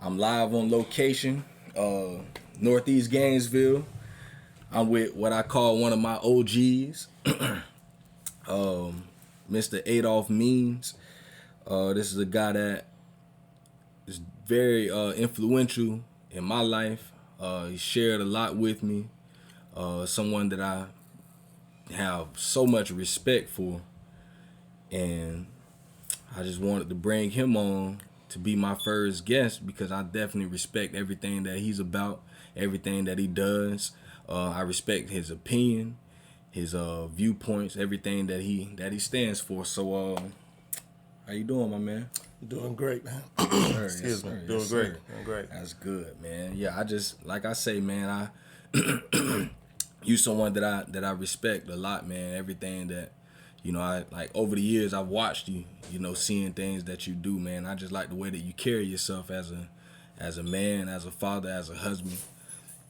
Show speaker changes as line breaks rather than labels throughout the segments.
I'm live on location, Northeast Gainesville. I'm with what I call one of my OGs, Mr. Adolph Means. This is a guy that is very influential in my life. He shared a lot with me. Someone that I have so much respect for, and I just wanted to bring him on to be my first guest because I definitely respect everything that he's about, everything that he does. I respect his opinion, his viewpoints, everything that he stands for. So, how you doing, my man?
Doing great, man.
Excuse
me.
Sir.
Doing
Yes,
great.
Sir.
Doing great.
That's good, man. Yeah, I just like I say, man. You someone that I respect a lot, man. Everything that I like over the years I've watched you, seeing things that you do, man. I just like the way that you carry yourself as a man, as a father, as a husband.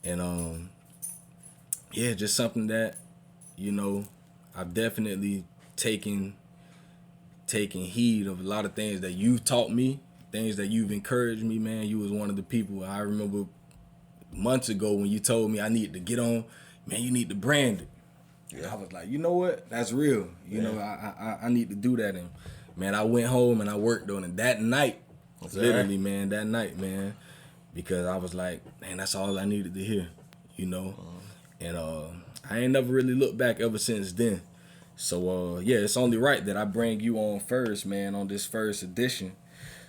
And yeah, just something that, I've definitely taken heed of a lot of things that you've taught me, things that you've encouraged me, man. You was one of the people I remember months ago when you told me I needed to get on, man, you need to brand it. Yeah. I was like, you know what? That's real. You know, I need to do that. And man, I went home and I worked on it that night. Literally, man, that night, man. Because I was like, man, that's all I needed to hear, And I ain't never really looked back ever since then. So yeah, it's only right that I bring you on first, man, on this first edition.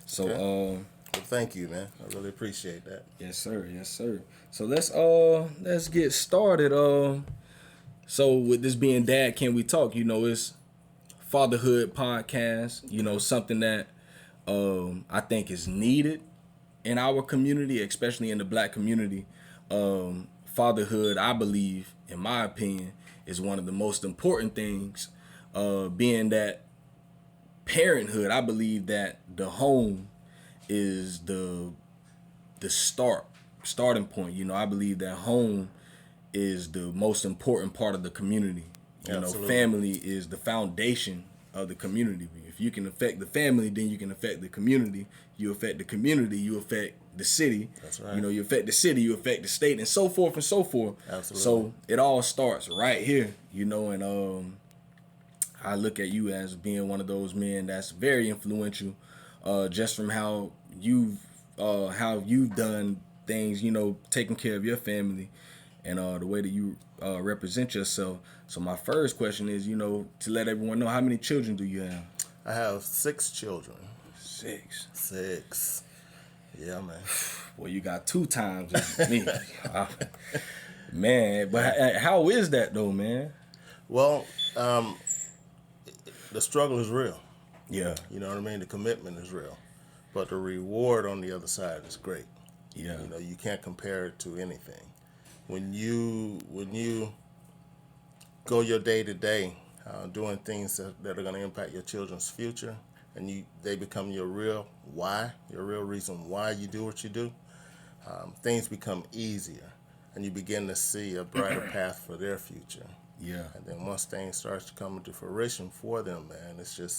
So
well, thank you, man. I really appreciate that.
Yes, sir. Yes, sir. So let's get started. So with this being Dad Can We Talk, it's fatherhood podcast, something that I think is needed in our community, especially in the Black community. Fatherhood, I believe, in my opinion, is one of the most important things, being that parenthood, I believe that the home is the starting point. I believe that home is the most important part of the community. Family is the foundation of the community. If you can affect the family, then you can affect the community. You affect the community, you affect the city.
That's right.
You affect the city, you affect the state, and so forth and so forth.
Absolutely.
So it all starts right here, and I look at you as being one of those men that's very influential, just from how you've done things, taking care of your family, and the way that you represent yourself. So my first question is, to let everyone know, how many children do you have?
I have 6 children.
6.
6. Yeah, man.
Well, you got 2 times me. Man, but how is that though, man?
Well, the struggle is real.
Yeah.
You know what I mean? The commitment is real. But the reward on the other side is great.
Yeah.
You can't compare it to anything. When you go your day to day doing things that are going to impact your children's future, and they become your real why, your real reason why you do what you do, things become easier, and you begin to see a brighter path for their future.
Yeah.
And then once things start to come into fruition for them, man, it's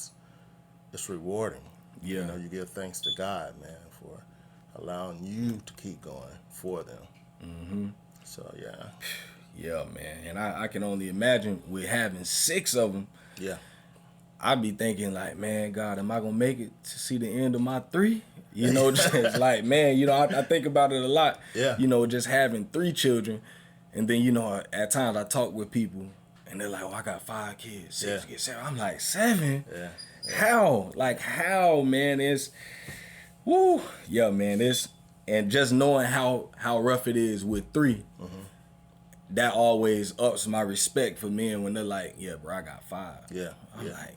rewarding.
Yeah.
You give thanks to God, man, for allowing you to keep going for them.
Mm-hmm.
So, yeah.
Yeah, man. And I can only imagine with having 6 of them.
Yeah.
I'd be thinking like, man, God, am I going to make it to see the end of my 3? Just like, man, I think about it a lot.
Yeah.
Just having 3 children. And then, at times I talk with people and they're like, oh, I got 5 kids, 6 kids, 7. I'm like, 7?
Yeah.
How? Like, how, man? It's, woo. Yeah, man, and just knowing how rough it is with 3, that always ups my respect for men when they're like, yeah, bro, I got 5.
Yeah.
I'm like,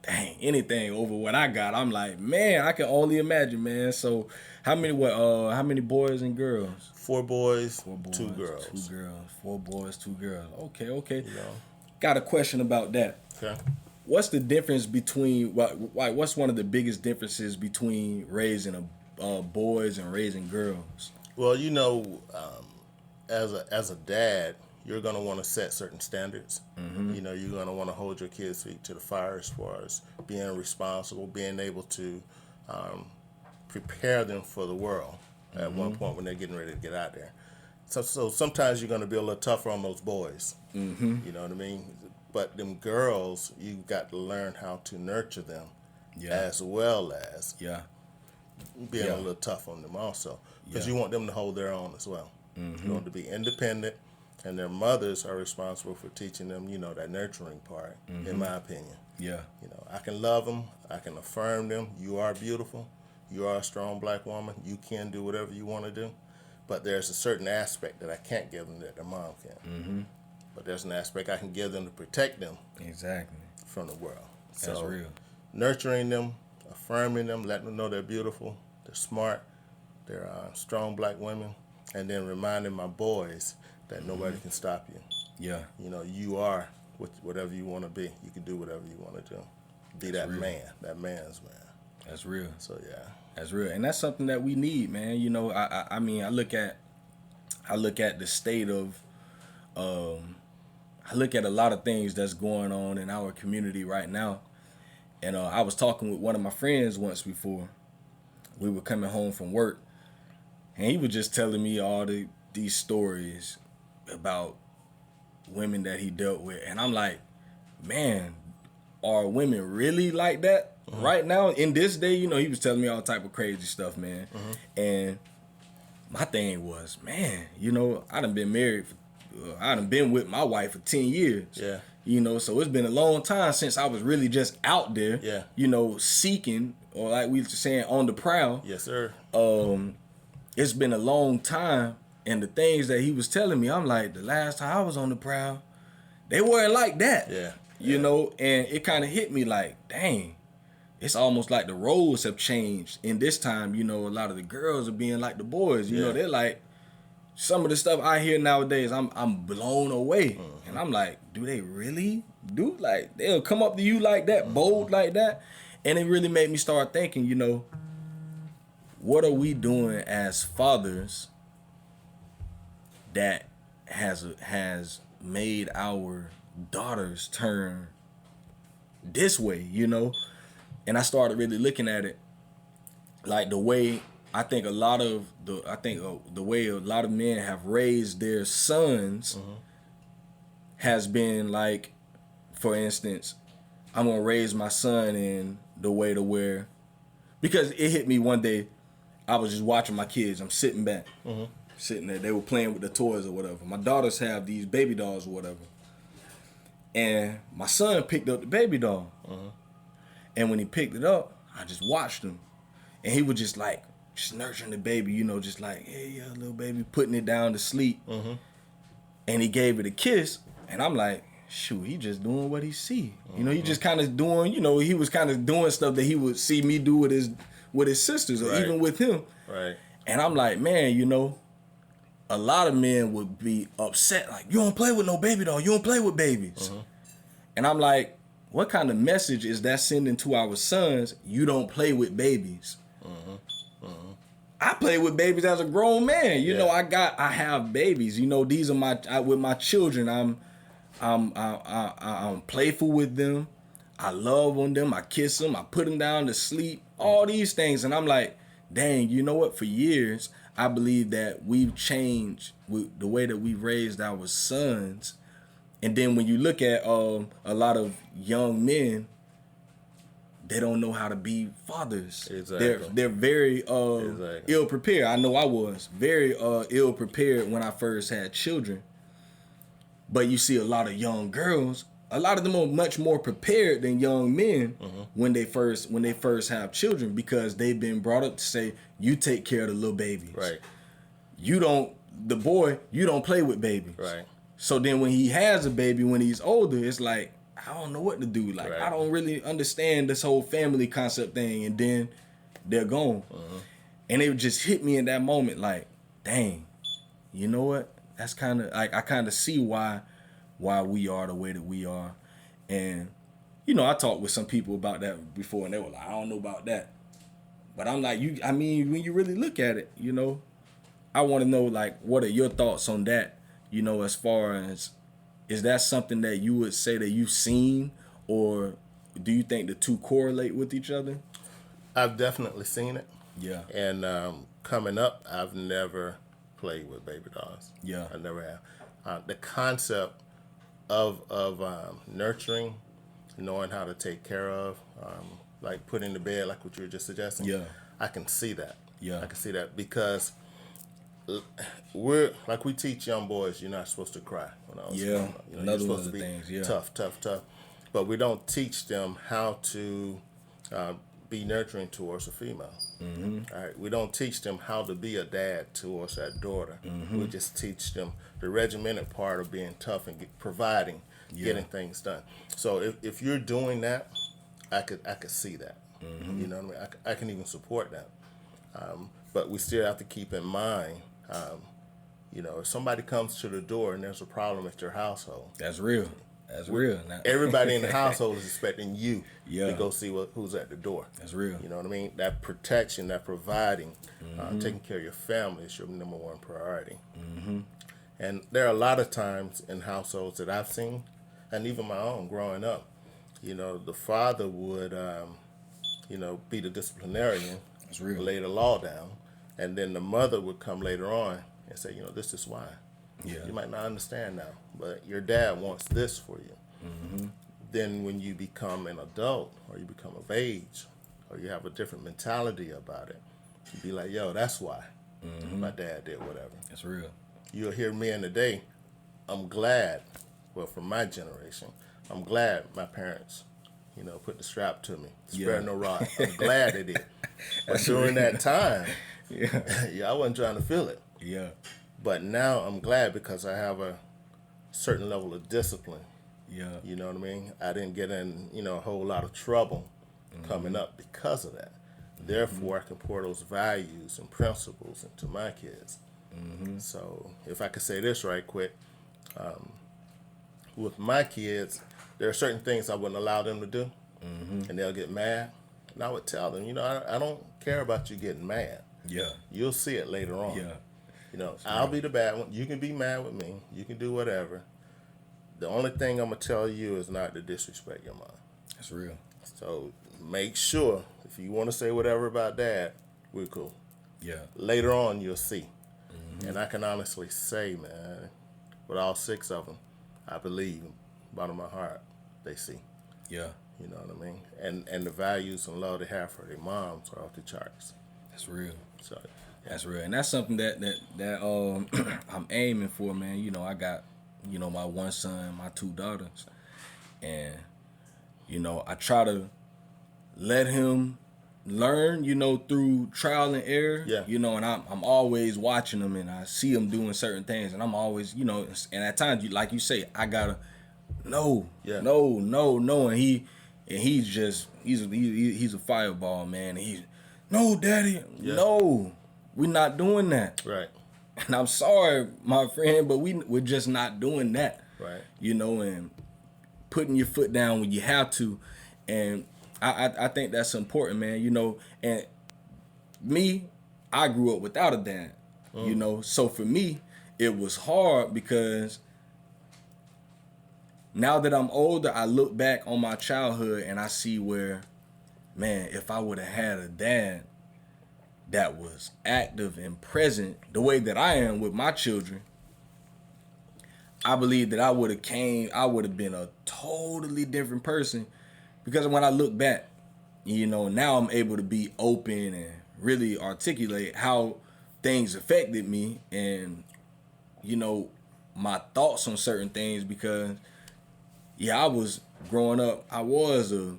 dang, anything over what I got, I'm like, man, I can only imagine, man. So how many boys and girls?
4 boys,
4 boys,
2 girls.
2 girls. 4 boys, 2 girls. Okay. Got a question about that.
Okay.
What's the difference between what's one of the biggest differences between raising boys and raising girls?
Well, as a dad, you're going to want to set certain standards. Mm-hmm. You're going to want to hold your kids' feet to the fire as far as being responsible, being able to prepare them for the world. at one point when they're getting ready to get out there. So sometimes you're going to be a little tougher on those boys. You know what I mean? But them girls, you got to learn how to nurture them as well as being a little tough on them also. Because you want them to hold their own as well. You want them to be independent, and their mothers are responsible for teaching them, you know, that nurturing part, in my opinion.
Yeah.
You know, I can love them. I can affirm them. You are beautiful. You are a strong black woman. You can do whatever you want to do. But there's a certain aspect that I can't give them that their mom can. But there's an aspect I can give them to protect them from the world.
That's real.
Nurturing them, affirming them, letting them know they're beautiful, they're smart, they're strong black women, and then reminding my boys that nobody can stop you.
Yeah.
You know, you are whatever you want to be. You can do whatever you want to do. Be that man, that man's man.
That's real.
So yeah,
that's real, and that's something that we need, man. You know, I mean, I look at the state of, I look at a lot of things that's going on in our community right now, and I was talking with one of my friends once before. We were coming home from work, and he was just telling me all these stories about women that he dealt with, and I'm like, man, are women really like that? Right now, in this day, you know, he was telling me all type of crazy stuff, man. And my thing was, man, you know, I done been married, I done been with my wife for 10 years.
Yeah.
You know, so it's been a long time since I was really just out there, you know, seeking, or like we were saying, on the prowl.
Yes, sir.
It's been a long time, and the things that he was telling me, I'm like, the last time I was on the prowl, they weren't like that.
Yeah.
You know, and it kind of hit me like, dang. It's almost like the roles have changed. In this time, you know, a lot of the girls are being like the boys. You know, they're like, some of the stuff I hear nowadays, I'm blown away. And I'm like, do they really do? Like, they'll come up to you like that, bold like that? And it really made me start thinking, you know, what are we doing as fathers that has made our daughters turn this way, you know? And I started really looking at it like the way I think the way a lot of men have raised their sons has been like, for instance, I'm gonna raise my son in the way to where, because it hit me one day, I was just watching my kids. I'm sitting back, sitting there. They were playing with the toys or whatever. My daughters have these baby dolls or whatever, and my son picked up the baby doll. And when he picked it up, I just watched him. And he was just like, just nurturing the baby, you know, just like, hey, yeah, little baby, putting it down to sleep. And he gave it a kiss. And I'm like, shoot, he just doing what he see. You know, he just kind of doing, you know, he was kind of doing stuff that he would see me do with his sisters or even with him.
Right.
And I'm like, man, you know, a lot of men would be upset. Like, you don't play with no baby doll. You don't play with babies. And I'm like, what kind of message is that sending to our sons? You don't play with babies. I play with babies as a grown man. You know, I have babies. You know, these are with my children. I'm playful with them. I love on them. I kiss them. I put them down to sleep. All these things, and I'm like, dang. You know what? For years, I believe that we've changed with the way that we've raised our sons. And then when you look at a lot of young men, they don't know how to be fathers.
Exactly.
They're very ill prepared. I know I was very ill prepared when I first had children. But you see a lot of young girls, a lot of them are much more prepared than young men when they first have children, because they've been brought up to say, you take care of the little babies.
Right.
You don't play with babies.
Right.
So then when he has a baby, when he's older, it's like, I don't know what to do. Like, I don't really understand this whole family concept thing. And then they're gone. And it just hit me in that moment like, dang, you know what? That's kind of, like, I kind of see why we are the way that we are. And, you know, I talked with some people about that before, and they were like, I don't know about that. But I'm like, when you really look at it, you know, I want to know, like, what are your thoughts on that? You know, as far as, is that something that you would say that you've seen, or do you think the two correlate with each other?
I've definitely seen it.
Yeah.
And coming up, I've never played with baby dolls.
Yeah.
I never have. The concept of nurturing, knowing how to take care of, like putting to bed, like what you were just suggesting.
Yeah.
I can see that.
Yeah.
I can see that because we teach young boys, you're not supposed to cry. When I was
Yeah.
growing up. You're
Another one
supposed
of
to
the
be
things. Yeah.
tough, tough, tough. But we don't teach them how to be nurturing towards a female. All right, we don't teach them how to be a dad towards that daughter. We just teach them the regimented part of being tough and providing, getting things done. So if you're doing that, I could see that. You know what I mean? I can even support that. But we still have to keep in mind, if somebody comes to the door and there's a problem at your household,
That's real. That's real.
everybody in the household is expecting you
Yeah.
to go see who's at the door.
That's real.
You know what I mean? That protection, that providing, taking care of your family is your number one priority. And there are a lot of times in households that I've seen, and even my own growing up, the father would, be the disciplinarian,
That's real.
lay the law down, and then the mother would come later on and say, this is why.
Yeah.
You might not understand now, but your dad wants this for you. Then when you become an adult or you become of age or you have a different mentality about it, you be like, yo, that's why my dad did whatever.
That's real.
You'll hear men today, I'm glad, well, from my generation, I'm glad my parents, put the strap to me. Spare no rod. I'm glad they did. But during that time, I wasn't trying to feel it.
Yeah.
But now I'm glad because I have a certain level of discipline.
Yeah.
You know what I mean? I didn't get in, a whole lot of trouble coming up because of that. Therefore, I can pour those values and principles into my kids. So if I could say this right quick, with my kids, there are certain things I wouldn't allow them to do, and they'll get mad. And I would tell them, I don't care about you getting mad.
Yeah.
You'll see it later on.
Yeah.
I'll be the bad one. You can be mad with me. You can do whatever. The only thing I'm going to tell you is not to disrespect your mom.
That's real.
So make sure, if you want to say whatever about dad, we're cool.
Yeah.
Later on, you'll see. And I can honestly say, man, with all 6 of them, I believe, bottom of my heart, they see.
Yeah.
You know what I mean? And the values and love they have for their moms are off the charts.
That's real.
So
That's real, and that's something that I'm aiming for, man. I got, my one son, my 2 daughters, and I try to let him learn, through trial and error.
Yeah.
And I'm always watching him, and I see him doing certain things, and I'm always, and at times, like you say, I gotta no, and he's a fireball, man. And he's no, daddy, no. We're not doing that.
right.
And I'm sorry, my friend, but we're just not doing that.
Right.
And putting your foot down when you have to. And I think that's important, man. And me, I grew up without a dad. So for me, it was hard because now that I'm older, I look back on my childhood and I see where, man, if I would have had a dad that was active and present the way that I am with my children, I believe that I would have been a totally different person. Because when I look back, now I'm able to be open and really articulate how things affected me and, my thoughts on certain things. Because, I was growing up, I was a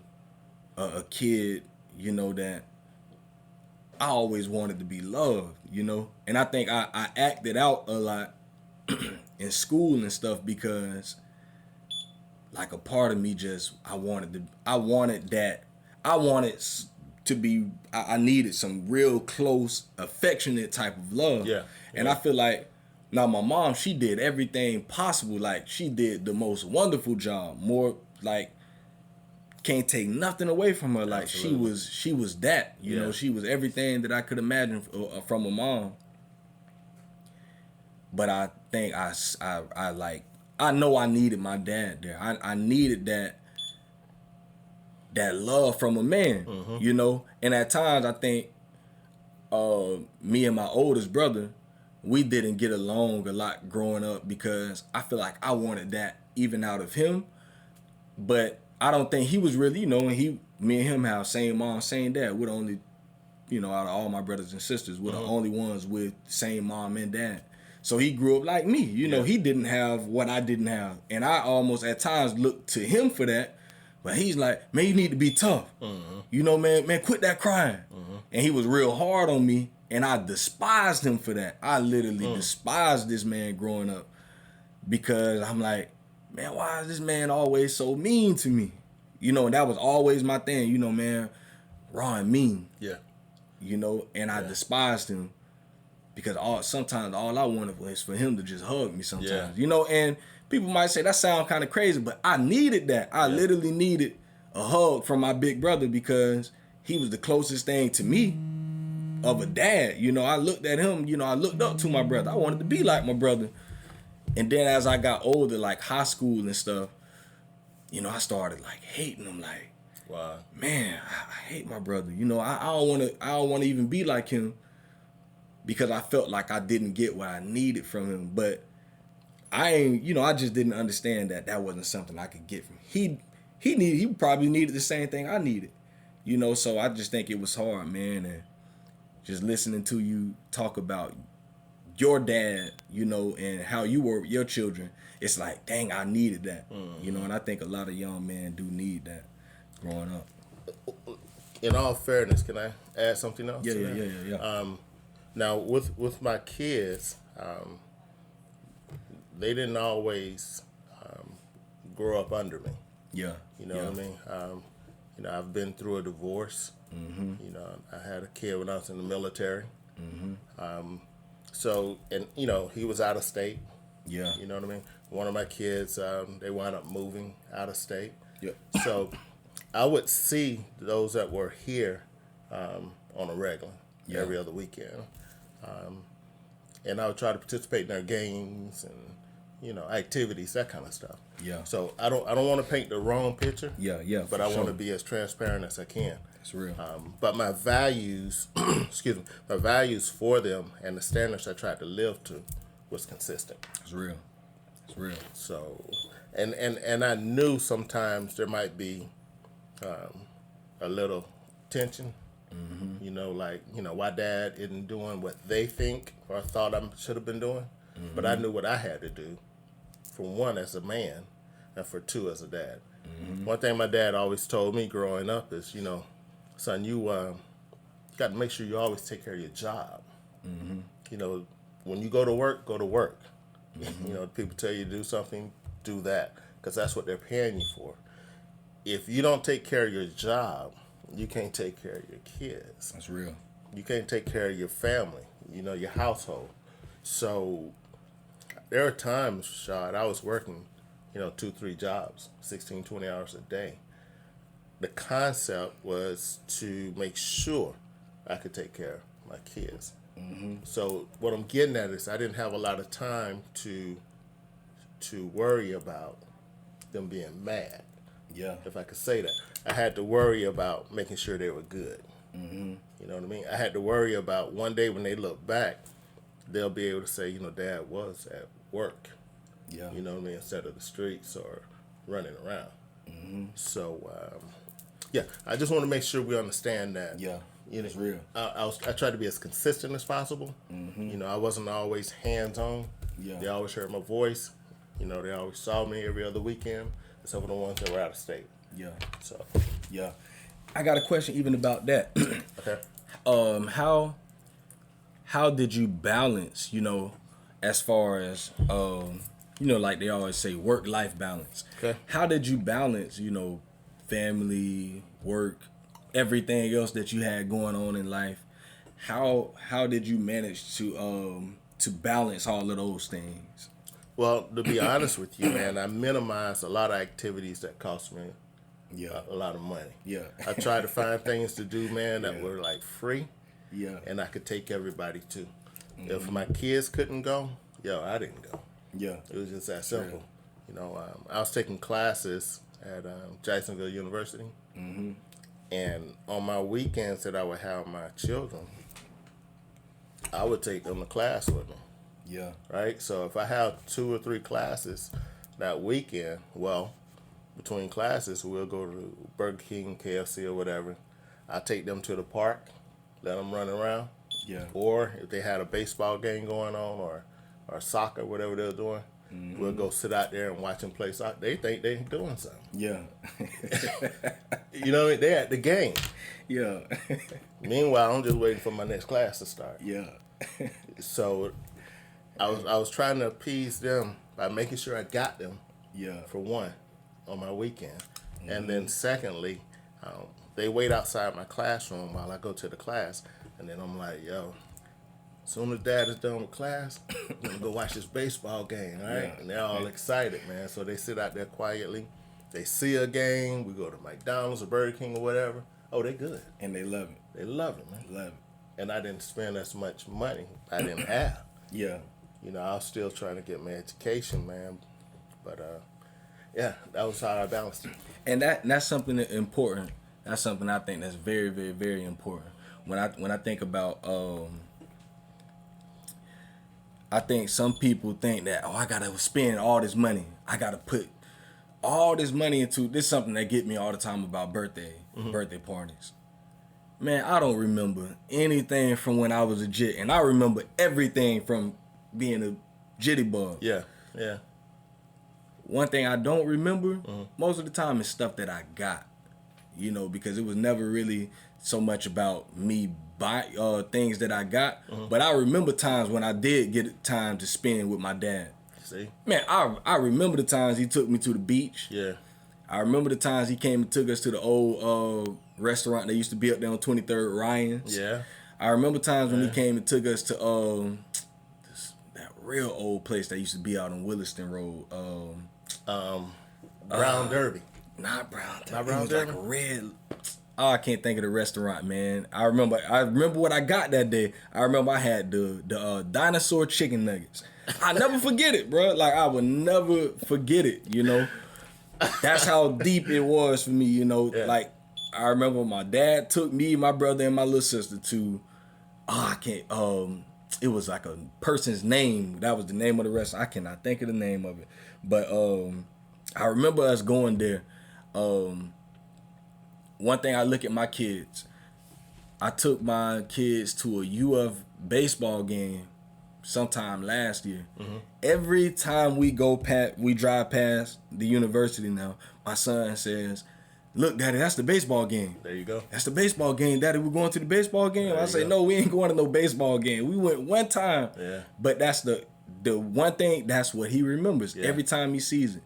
kid, that I always wanted to be loved, and I think I acted out a lot in school and stuff because, like, a part of me just I needed some real close, affectionate type of love.
Yeah.
And I feel like now my mom, she did everything possible. Like, she did the most wonderful job. More like, can't take nothing away from her. Like,
Absolutely.
she was that,
Yeah.
she was everything that I could imagine from a mom. But I think I know I needed my dad there. I needed that love from a man, And at times I think me and my oldest brother, we didn't get along a lot growing up because I feel like I wanted that even out of him. But I don't think he was really, me and him have same mom, same dad. We're the only, out of all my brothers and sisters, we're the only ones with same mom and dad. So he grew up like me. He didn't have what I didn't have. And I almost at times looked to him for that. But he's like, man, you need to be tough. Man, quit that crying. And he was real hard on me. And I despised him for that. I literally despised this man growing up. Because I'm like, man, why is this man always so mean to me? And that was always my thing, man, raw and mean.
Yeah.
And I despised him because sometimes all I wanted was for him to just hug me sometimes. And people might say that sounds kind of crazy, but I needed that. I literally needed a hug from my big brother because he was the closest thing to me of a dad. I looked at him, I looked up to my brother. I wanted to be like my brother. And then as I got older, like high school and stuff, I started like hating him. Like,
wow,
man, I hate my brother. I don't want to even be like him because I felt like I didn't get what I needed from him. But I just didn't understand that wasn't something I could get from him. He probably needed the same thing I needed. So I just think it was hard, man, and just listening to you talk about your dad, and how you were with your children, it's like, dang, I needed that. And I think a lot of young men do need that growing up.
In all fairness, can I add something else?
Yeah.
Now, with my kids, they didn't always grow up under me.
Yeah.
You know what I mean? I've been through a divorce. I had a kid when I was in the military. So, and, he was out of state.
Yeah.
You know what I mean? One of my kids, they wound up moving out of state.
Yeah.
So I would see those that were here on a regular, every other weekend. And I would try to participate in their games and, activities, that kind of stuff.
Yeah.
So I don't want to paint the wrong picture.
Yeah.
But I want to be as transparent as I can.
It's real.
But my values, my values for them and the standards I tried to live to was consistent.
It's real.
So, and I knew sometimes there might be a little tension. Why dad isn't doing what they think or thought I should have been doing. But I knew what I had to do, for one, as a man, and for two, as a dad. One thing my dad always told me growing up is, son, you got to make sure you always take care of your job. When you go to work, go to work. People tell you to do something, do that, because that's what they're paying you for. If you don't take care of your job, you can't take care of your kids.
That's real.
You can't take care of your family, your household. So there are times, Shad, I was working, 2-3 jobs, 16, 20 hours a day. The concept was to make sure I could take care of my kids. So what I'm getting at is I didn't have a lot of time to worry about them being mad.
Yeah.
If I could say that. I had to worry about making sure they were good. You know what I mean? I had to worry about one day when they look back, they'll be able to say, Dad was at work.
Yeah.
You know what I mean? Instead of the streets or running around. So, I just want to make sure we understand that.
Yeah. It's real.
I tried to be as consistent as possible. I wasn't always hands-on.
Yeah.
They always heard my voice. They always saw me every other weekend, except for the ones that were out of state.
Yeah.
So.
Yeah. I got a question even about that.
Okay.
How did you balance, as far as, like they always say, work-life balance.
Okay.
How did you balance, family, work, everything else that you had going on in life? How did you manage to balance all of those things?
Well, to be honest with you, man, I minimized a lot of activities that cost me a lot of money.
Yeah.
I tried to find things to do, man, that were like free.
Yeah.
And I could take everybody to. If my kids couldn't go, I didn't go.
Yeah.
It was just that simple. I was taking classes at Jacksonville University. And on my weekends that I would have my children, I would take them to class with me.
Yeah.
Right? So if I have 2 or 3 classes that weekend, well, between classes, we'll go to Burger King, KFC, or whatever. I take them to the park, let them run around.
Yeah.
Or if they had a baseball game going on or soccer, whatever they're doing, we'll go sit out there and watch them play soccer. They think they're doing something.
Yeah.
You know what I mean? They're at the game.
Yeah.
Meanwhile, I'm just waiting for my next class to start.
Yeah.
So I was trying to appease them by making sure I got them.
Yeah.
For one, on my weekend, and then secondly, they wait outside my classroom while I go to the class, and then I'm like, yo, as soon as Dad is done with class, I'm gonna go watch this baseball game, right?
Yeah.
And they're all excited, man. So they sit out there quietly. They see a game. We go to McDonald's or Burger King or whatever. Oh, they good.
And they love it.
They love it, man.
Love it.
And I didn't spend as much money I didn't have.
Yeah.
You know, I was still trying to get my education, man. But yeah, that was how I balanced it.
And that's something important. That's something I think that's very, very, very important. When I think about I think some people think that, oh, I gotta spend all this money. I gotta put all this money into this. Is something that get me all the time about birthday parties. Man, I don't remember anything from when I was a jit, and I remember everything from being a jitterbug.
Yeah, yeah.
One thing I don't remember most of the time is stuff that I got, you know, because it was never really so much about me buy things that I got, but I remember times when I did get time to spend with my dad.
See?
Man, I remember the times he took me to the beach.
Yeah.
I remember the times he came and took us to the old restaurant that used to be up there on 23rd Ryan's.
Yeah.
I remember times when he came and took us to that real old place that used to be out on Williston Road.
Brown Derby.
Not Brown Derby.
Not Brown
It was
Derby?
like a red. Oh, I can't think of the restaurant, man. I remember what I got that day. I remember I had the dinosaur chicken nuggets. I never forget it, bro. Like, I would never forget it, you know. That's how deep it was for me, you know.
Yeah.
Like, I remember my dad took me, my brother, and my little sister to, it was like a person's name. That was the name of the restaurant. I cannot think of the name of it. But I remember us going there. One thing I look at my kids, I took my kids to a UF baseball game sometime last year. Every time we drive past the university now, my son says, "Look, Daddy, that's the baseball game."
There you go.
"That's the baseball game, Daddy. We're going to the baseball game." I say, "No, we ain't going to no baseball game. We went one time."
Yeah.
But that's the one thing, that's what he remembers.
Yeah.
Every time he sees it.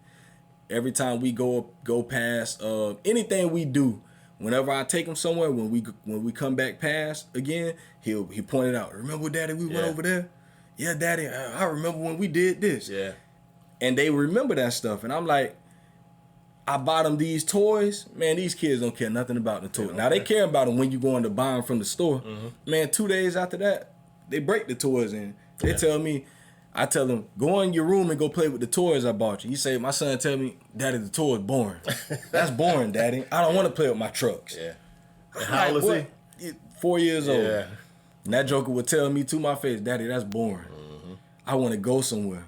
Every time we go past anything we do, whenever I take him somewhere, when we come back past again, he pointed out, "Remember, Daddy, we went over there? Yeah, Daddy, I remember when we did this."
Yeah.
And they remember that stuff. And I'm like, I bought them these toys. Man, these kids don't care nothing about the toys. Now, they care about them when you going to buy them from the store. Man, 2 days after that, they break the toys in. They tell me, I tell them, "Go in your room and go play with the toys I bought you." He say, my son tell me, "Daddy, the toy is boring." "That's boring, Daddy. I don't want to play with my trucks."
Yeah. And how old is he?
4 years old.
Yeah.
And that joker would tell me to my face, "Daddy, that's boring. I want to go somewhere."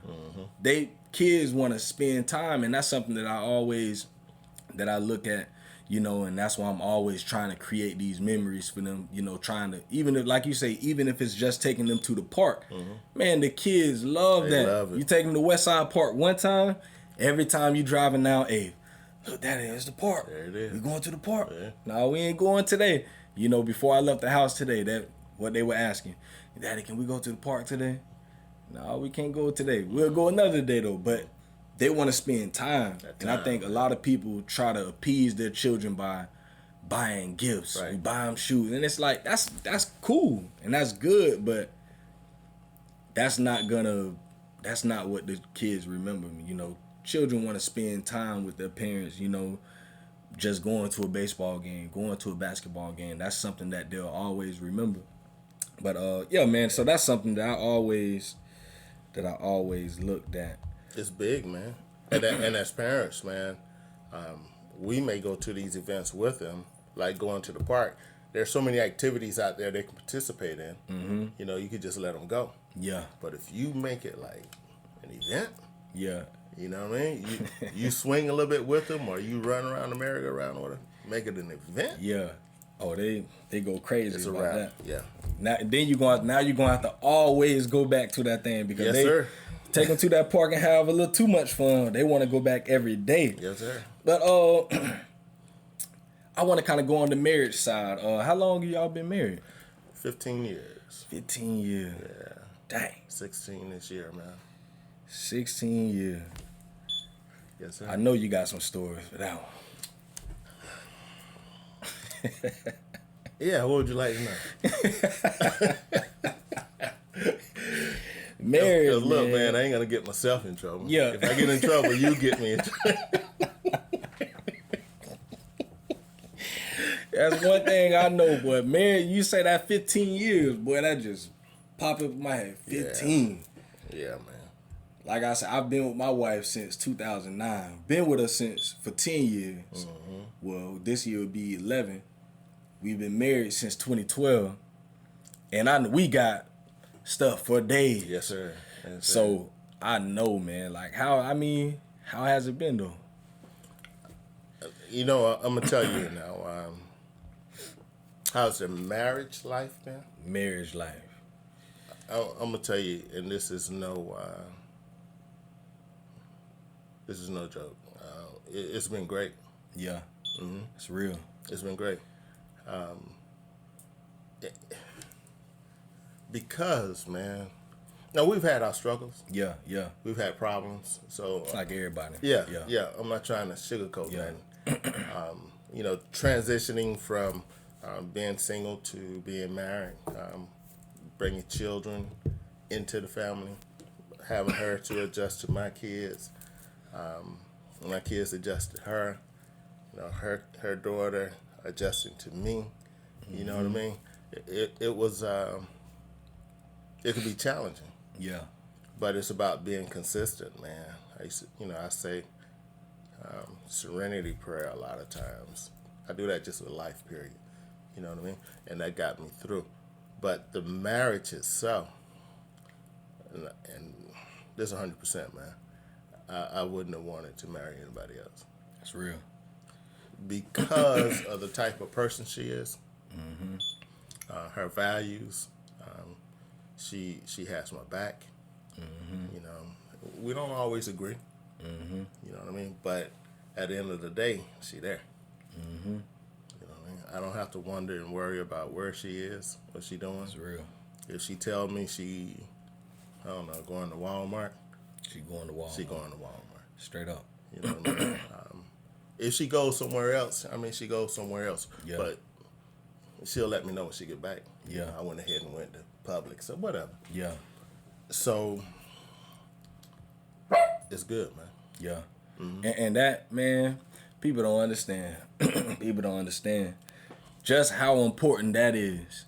Kids want to spend time, and that's something that I look at, you know, and that's why I'm always trying to create these memories for them, you know, trying to, even if, like you say, even if it's just taking them to the park, man, the kids love that.
Love it.
You take them to West Side Park one time, every time you driving down, "Hey, look, Daddy, there's the park.
There it is.
We going to the park."
Yeah.
"No, we ain't going today." You know, before I left the house today, that what they were asking, "Daddy, can we go to the park today?" "No, we can't go today. We'll go another day though." But they want to spend time. And I think a lot of people try to appease their children by buying gifts.
Right.
We buy them shoes, and it's like that's cool and that's good, but that's not what the kids remember. You know, children want to spend time with their parents. You know, just going to a baseball game, going to a basketball game. That's something that they'll always remember. But yeah, man. So that's something that I always looked at.
It's big, man. And as parents, man, we may go to these events with them, like going to the park. there's so many activities out there they can participate in.
Mm-hmm.
You know, you could just let them go.
Yeah.
But if you make it like an event,
Yeah.
you know what I mean? You swing a little bit with them, or you run around the merry-go-round, or make it an event.
Yeah. Oh, they go crazy
It's a
about
wrap.
that.
Yeah.
Now you're going to have to always go back to that thing because
Yes, sir.
take them to that park and have a little too much fun. They want to go back every day.
Yes, sir.
But I want to kind of go on the marriage side. How long have y'all been married?
15 years.
15 years.
Yeah.
Dang.
16 this year, man.
16 years.
Yes, sir.
I know you got some stories for that one.
Yeah, what would you like to know?
Marriage,
Because look, man, I ain't gonna get myself in trouble.
Yeah.
If I get in trouble, you get me in trouble.
That's one thing I know, boy. Marriage, you say that 15 years, boy, that just pop up in my head. 15.
Yeah, man.
Like I said, I've been with my wife since 2009. Been with her for 10 years.
Mm-hmm.
Well, this year will be 11. We've been married since 2012. And we got stuff for days.
Yes, sir. Yes, sir.
So I know, man. Like how has it been though?
You know, I'm gonna tell you now. How's the marriage life been?
Marriage life.
I'm gonna tell you, and this is no joke. It's been great.
Yeah.
Mm-hmm.
It's real.
It's been great. Because, man, now we've had our struggles.
Yeah, yeah.
We've had problems. So
Like everybody.
yeah. I'm not trying to sugarcoat nothing. You know, transitioning from being single to being married, bringing children into the family, having her to adjust to my kids, my kids adjust to her, you know, her daughter adjusting to me. You know what I mean? It was it could be challenging.
Yeah.
But it's about being consistent, man. I say serenity prayer a lot of times. I do that just with life, period. You know what I mean? And that got me through. But the marriage itself, and this 100%, man, I wouldn't have wanted to marry anybody else.
That's real.
Because of the type of person she is, her values, she has my back. You know, we don't always agree. You know what I mean? But at the end of the day, she there. You know what I mean? I don't have to wonder and worry about where she is, what she doing.
That's real.
If she tell me she, I don't know, going to Walmart,
She going to Walmart.
she going to Walmart.
Straight up.
You know what I mean? If she goes somewhere else, she goes somewhere else.
Yeah.
But she'll let me know when she get back. You
Yeah.
know, I went ahead and went to Publix or whatever.
Yeah.
So it's good, man.
Yeah. And that, man, people don't understand. People don't understand just how important that is.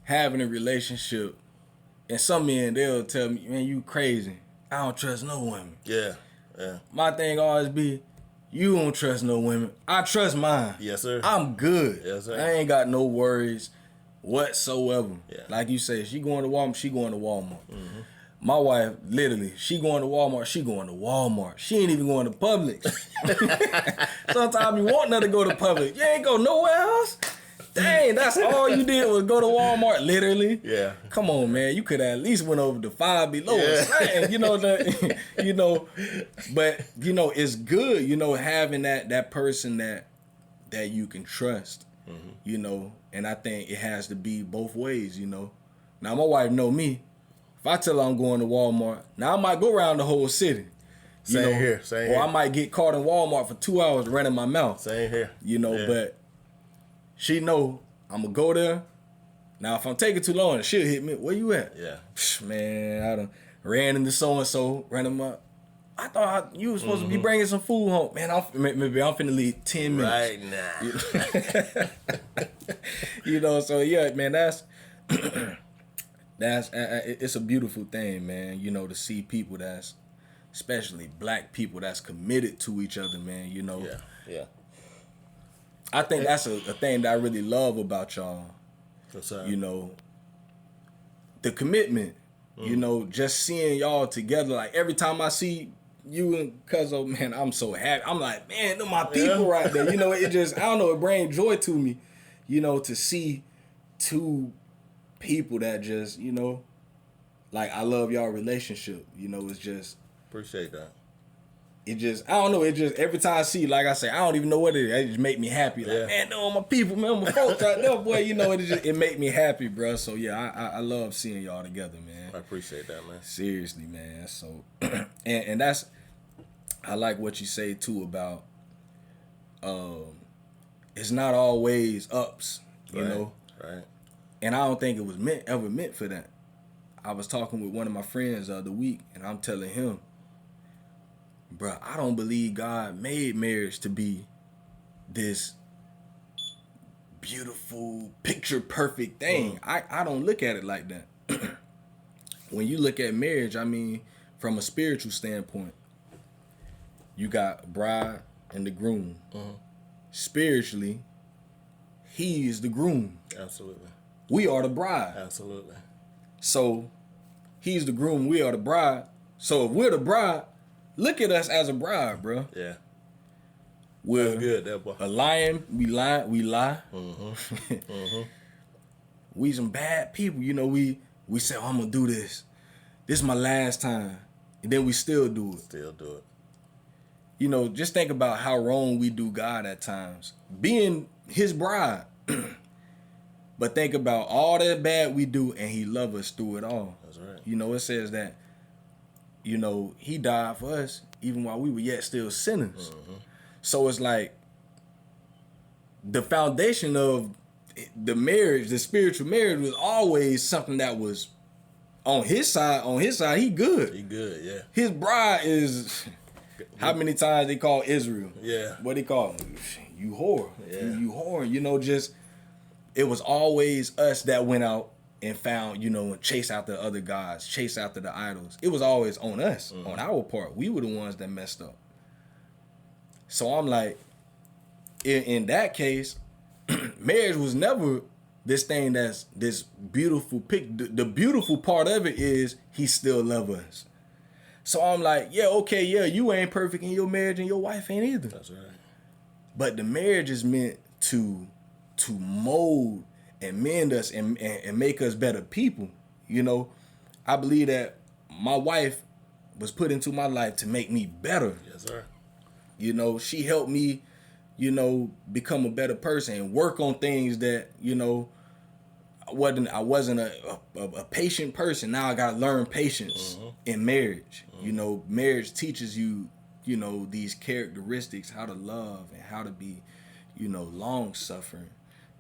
Having a relationship. And some men, they'll tell me, man, you crazy. I don't trust no women.
Yeah. Yeah.
My thing always be, you don't trust no women. I trust mine.
Yes, sir.
I'm good.
Yes, sir.
I ain't got no worries whatsoever.
Yeah.
Like you say, she going to Walmart, she going to Walmart. My wife, literally, she going to Walmart, she going to Walmart. She ain't even going to Publix. Sometimes you want her to go to Publix. You ain't go nowhere else? Dang, that's all you did was go to Walmart, literally.
Yeah.
Come on, man. You could at least went over to Five Below or
Yeah.
something. You know, but it's good, having that person that you can trust. And I think it has to be both ways, Now my wife know me. If I tell her I'm going to Walmart, now I might go around the whole city.
Same here.
Or I might get caught in Walmart for 2 hours running my mouth.
Same here. Yeah.
But she know I'm going to go there. Now, if I'm taking too long, she'll hit me. Where you at?
Yeah.
Man, I done ran into so-and-so, ran them up. I thought you were supposed to be bringing some food home. Man, maybe I'm finna leave 10 minutes.
Right now.
So yeah, man, that's it's a beautiful thing, man, to see people that's, especially black people, that's committed to each other, man,
Yeah.
I think that's a thing that I really love about y'all.
What's up?
You know, the commitment. You know, just seeing y'all together. Like every time I see you and Cuzzo, man, I'm so happy. I'm like, man, they're my people right there. You know, it just, I don't know, it brings joy to me, you know, to see two people that just, you know, like I love y'all relationship. You know, it's just.
Appreciate that.
It just, I don't know, it just, every time I see, like I say, I don't even know what it is. It just make me happy. Like, man, they're my people, man, my folks right there, boy. You know, it make me happy, bro. So, yeah, I love seeing y'all together, man.
I appreciate that, man.
Seriously, man. So, and that's, I like what you say, too, about, it's not always ups, you know?
Right.
And I don't think it was ever meant for that. I was talking with one of my friends the other week, and I'm telling him, bruh, I don't believe God made marriage to be this beautiful, picture perfect thing. I don't look at it like that. When you look at marriage, I mean, from a spiritual standpoint, you got bride and the groom. Spiritually, he is the groom.
Absolutely.
We are the bride.
Absolutely.
So, he's the groom, we are the bride. So, if we're the bride, look at us as a bride, bro.
Yeah.
We're
That's good, that boy.
a lion, we lie. We some bad people, you know, we say, oh, I'm gonna do this. This is my last time. And then we still do it.
Still do it.
You know, just think about how wrong we do God at times. Being his bride. But think about all that bad we do and he love us through it all.
That's right.
You know, it says that, you know, he died for us even while we were yet still sinners. So it's like the foundation of the marriage, the spiritual marriage, was always something that was on his side. On his side, he good.
He good, yeah.
His bride is, how many times they call Israel?
Yeah.
What they call him? You whore.
Yeah.
You whore. You know, just, it was always us that went out and found, you know, and chase after other gods, chase after the idols. It was always on us, on our part. We were the ones that messed up. So I'm like, in that case, marriage was never this thing that's this beautiful the beautiful part of it is he still love us. So I'm like, yeah, okay, yeah, you ain't perfect in your marriage and your wife ain't either.
That's right.
But the marriage is meant to mold and mend us and make us better people. You know, I believe that my wife was put into my life to make me better.
Yes, sir.
You know, she helped me, you know, become a better person and work on things that, you know, I wasn't a patient person. Now I gotta learn patience in marriage. You know, marriage teaches you, you know, these characteristics, how to love and how to be, you know, long suffering,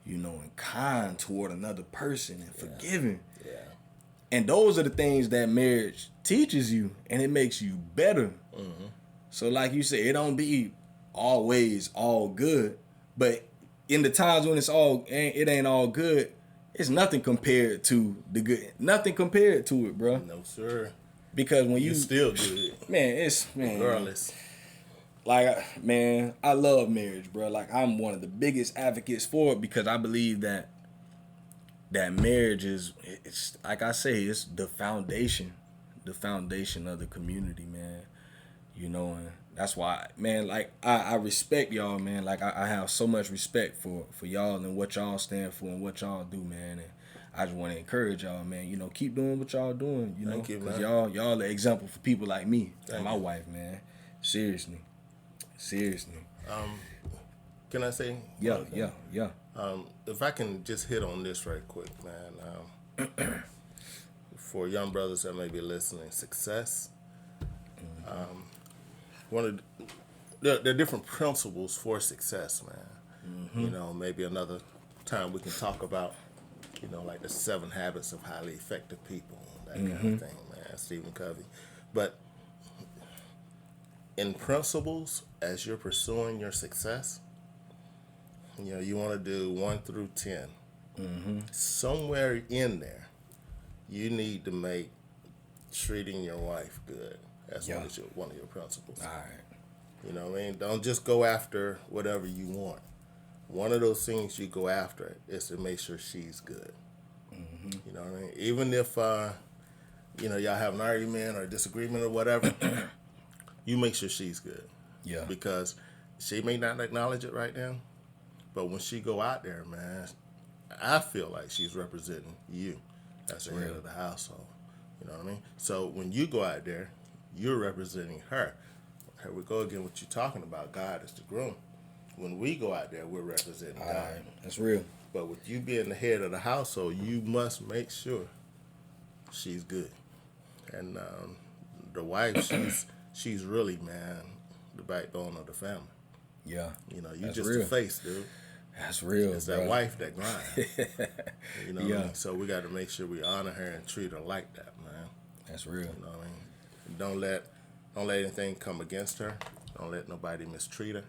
you know, and kind toward another person and forgiving.
Yeah.
And those are the things that marriage teaches you, and it makes you better. So like you said, it don't be always all good, but in the times when it ain't all good, it's nothing compared to the good. Nothing compared to it, bro.
No, sir.
Because when you
still good.
man,
Regardless.
like, man, I love marriage, bro. Like, I'm one of the biggest advocates for it because I believe that marriage is, it's like I say, it's the foundation of the community, man. You know, and that's why, man, like, I respect y'all, man. Like, I have so much respect for y'all and what y'all stand for and what y'all do, man. And I just want to encourage y'all, man. You know, keep doing what y'all doing, you know.
Thank you, man.
Because y'all the example for people like me and my
you.
wife, man. Seriously.
Can I say?
Yeah.
If I can just hit on this right quick, man. For young brothers that may be listening, success. There are different principles for success, man. You know, maybe another time we can talk about, you know, like the 7 habits of highly effective people, that kind of thing, man. Stephen Covey. But in principles, as you're pursuing your success, you know, you want to do 1 through 10. Somewhere in there, you need to make treating your wife good. That's one of your principles.
All right.
You know what I mean? Don't just go after whatever you want. one of those things you go after is to make sure she's good. You know what I mean? Even if y'all have an argument or a disagreement or whatever, you make sure she's good.
Yeah.
Because she may not acknowledge it right now, but when she go out there, man, I feel like she's representing you as the head of the household. You know what I mean? So when you go out there, you're representing her. Here we go again, what you're talking about. God is the groom. When we go out there, we're representing God.
Right. That's real.
But with you being the head of the household, you must make sure she's good. And the wife, she's really, man, the backbone of the family.
Yeah.
You know, you
That's
just
real.
the face, dude.
That's real.
It's
bro.
that wife that grind. You know what
Yeah.
I mean? So we got to make sure we honor her and treat her like that, man.
That's real.
You know what I mean? Don't let anything come against her. Don't let nobody mistreat her.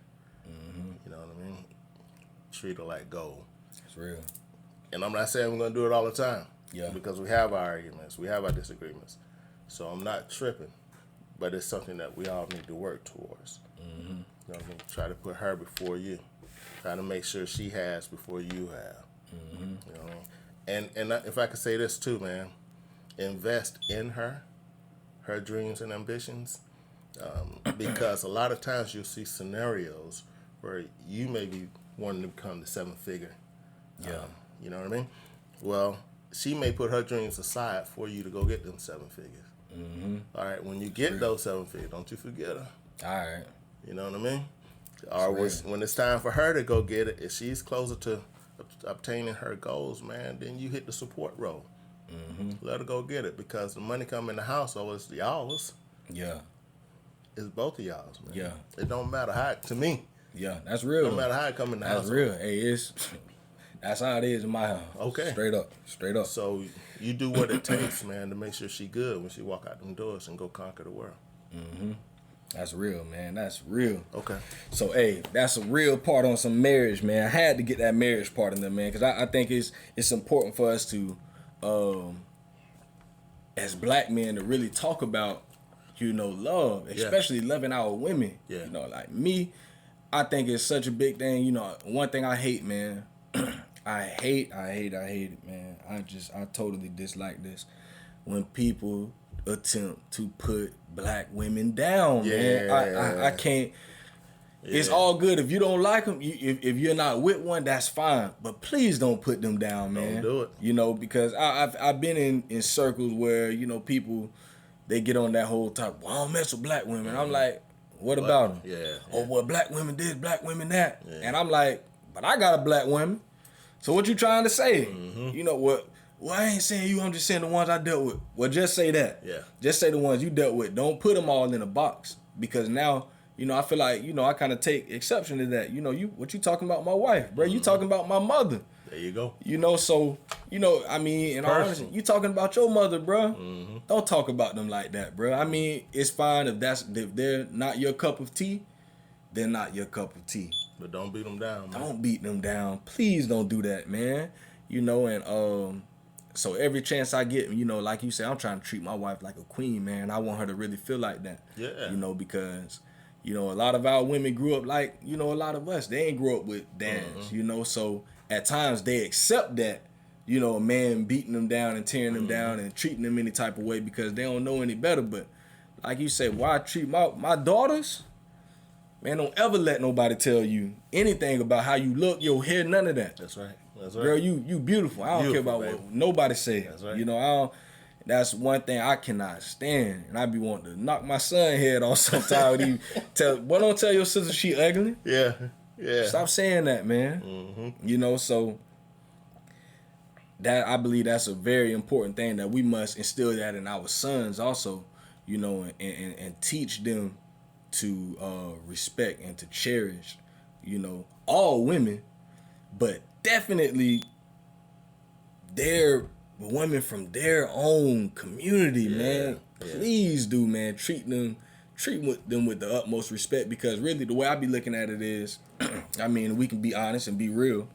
You know what I mean? Treat her like gold.
That's real.
And I'm not saying we're going to do it all the time.
Yeah.
Because we have our arguments. We have our disagreements. So I'm not tripping. But it's something that we all need to work towards. You know what I mean? Try to put her before you. Try to make sure she has before you have. You know what I mean? And if I could say this too, man, invest in her dreams and ambitions. Because a lot of times you'll see scenarios where you may be wanting to become the 7-figure.
Yeah.
You know what I mean? Well, she may put her dreams aside for you to go get them 7 figures. All right, when you get those 7 figures, don't you forget her.
All right.
You know what I mean? Or when it's time for her to go get it, if she's closer to obtaining her goals, man, then you hit the support role. Let her go get it, because the money come in the household, it's y'all's.
Yeah.
It's both of y'all's, man.
Yeah.
It don't matter how, to me,
Yeah. That's real.
no matter how it come in the
That's
household.
real. Hey, that's how it is in my house.
Okay.
Straight up. Straight up.
So you do what it takes, man, to make sure she good when she walk out them doors and go conquer the world.
That's real, man. That's real.
Okay.
So, hey, that's a real part on some marriage, man. I had to get that marriage part in there, man, because I think it's important for us to, as black men, to really talk about, love, especially loving our women.
Yeah.
Like me, I think it's such a big thing. One thing I hate, man, I hate it, man. I totally dislike this. When people attempt to put black women down, man. I can't. It's all good if you don't like them. If you're not with one, that's fine. But please don't put them down, man.
Don't do it.
Because I've been in circles where people, they get on that whole top. Well, I don't mess with black women. I'm like, what about them?
Yeah.
Oh, well, black women this, black women that.
Yeah.
And I'm like, but I got a black woman. So what you trying to say? You know what? Well, I ain't saying you. I'm just saying the ones I dealt with. Well, just say that.
Yeah.
Just say the ones you dealt with. Don't put them all in a box, because now, I feel like, I kind of take exception to that. What you talking about my wife, bro? You talking about my mother.
There you go.
So, in all honesty, you talking about your mother, bro. Don't talk about them like that, bro. I mean, it's fine if they're not your cup of tea, they're not your cup of tea.
But don't beat them down, man.
Don't beat them down. Please don't do that, man. So every chance I get, like you said, I'm trying to treat my wife like a queen, man. I want her to really feel like that.
Yeah.
Because, a lot of our women grew up like, a lot of us, they ain't grew up with dads, so at times they accept that, a man beating them down and tearing them down and treating them any type of way because they don't know any better. But like you said, why I treat my daughters, man, don't ever let nobody tell you anything about how you look, your hair, none of that.
That's right. That's right.
Girl, you beautiful. I don't care about
baby.
what nobody say.
That's right.
That's one thing I cannot stand. And I be wanting to knock my son head off sometimes. Don't tell your sister she ugly.
Yeah. Yeah.
Stop saying that, man. So that, I believe that's a very important thing that we must instill that in our sons also, and teach them to respect and to cherish, all women, but definitely their women from their own community, man.
Yeah.
Please do, man. Treat them with the utmost respect, because really the way I be looking at it is, we can be honest and be real.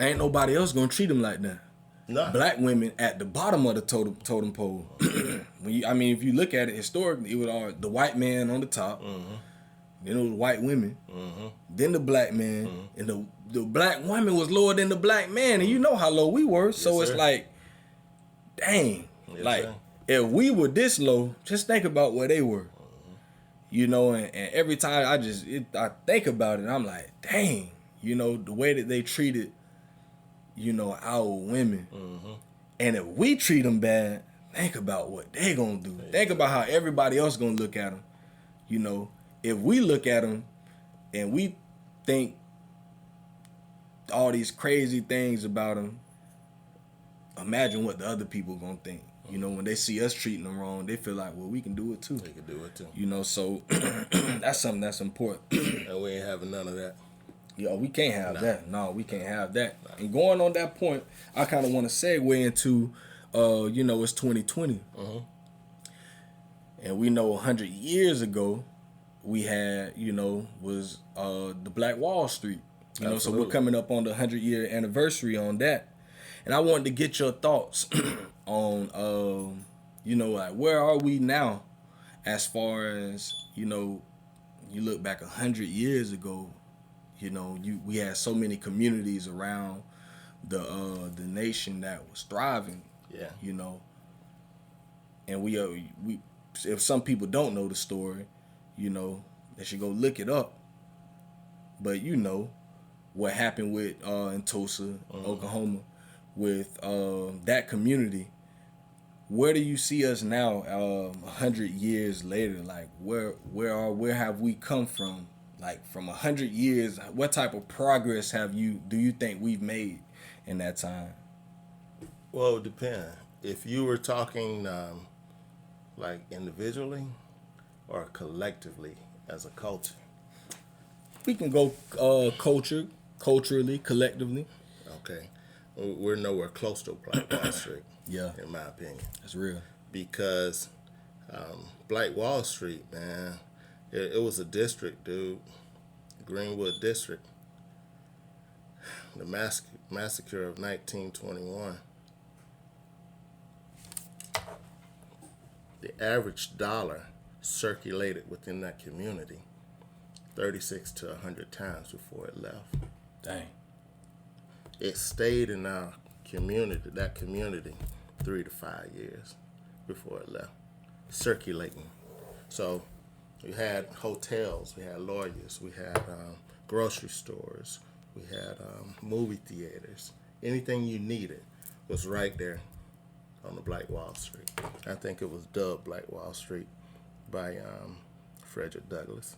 Ain't nobody else gonna treat them like that.
Nah.
Black women at the bottom of the totem pole. If you look at it historically, it was all the white man on the top. then it was white women, then the black man, and the black woman was lower than the black man, and you know how low we were. So
Yes,
it's
sir.
like, dang,
Yes,
like
sir.
if we were this low, just think about where they were. You know, and every time I think about it, I'm like, dang, you know, the way that they treated, you know, our women. And if we treat them bad, think about what they gonna do. Think about how everybody else gonna look at them. You know, if we look at them and we think all these crazy things about them, imagine what the other people gonna think. You know, when they see us treating them wrong, they feel like, well, we can do it too.
They can do it too.
You know, so that's something that's important.
And we ain't having none of that.
Yeah, we can't have that. No, we can't have that. And going on that point, I kind of want to segue into, you know, it's 2020. And we know 100 years ago, we had, you know, was the Black Wall Street. You know, so we're coming up on the 100-year anniversary on that. And I wanted to get your thoughts on, you know, like where are we now as far as, you know, you look back 100 years ago, you know, we had so many communities around the nation that was thriving.
Yeah.
You know, and we if some people don't know the story, you know, they should go look it up. But you know what happened with in Tulsa, Oklahoma, with that community. Where do you see us now, 100 years later? Like where have we come from? Like from 100 years, what type of progress do you think we've made in that time?
Well, it would depend. If you were talking like individually or collectively as a culture.
We can go culturally, collectively.
Okay. We're nowhere close to Black Wall Street.
Yeah.
In my opinion.
That's real.
Because Black Wall Street, man, it was a district, dude. Greenwood District. The massacre of 1921. The average dollar circulated within that community 36 to 100 times before it left.
Dang.
It stayed in our community, that community, 3 to 5 years before it left, circulating. So we had hotels, we had lawyers, we had grocery stores, we had movie theaters. Anything you needed was right there on the Black Wall Street. I think it was dubbed Black Wall Street by Frederick Douglass.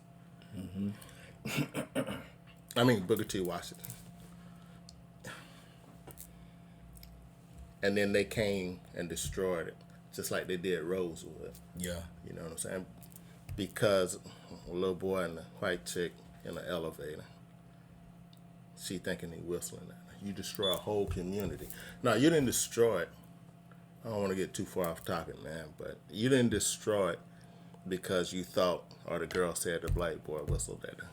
I mean, Booker T. Washington. And then they came and destroyed it, just like they did Rosewood.
Yeah.
You know what I'm saying? Because a little boy and a white chick in an elevator, she thinking he whistling at her. You destroy a whole community. No, you didn't destroy it. I don't want to get too far off topic, man, but you didn't destroy it because you thought, or the girl said the black boy whistled at the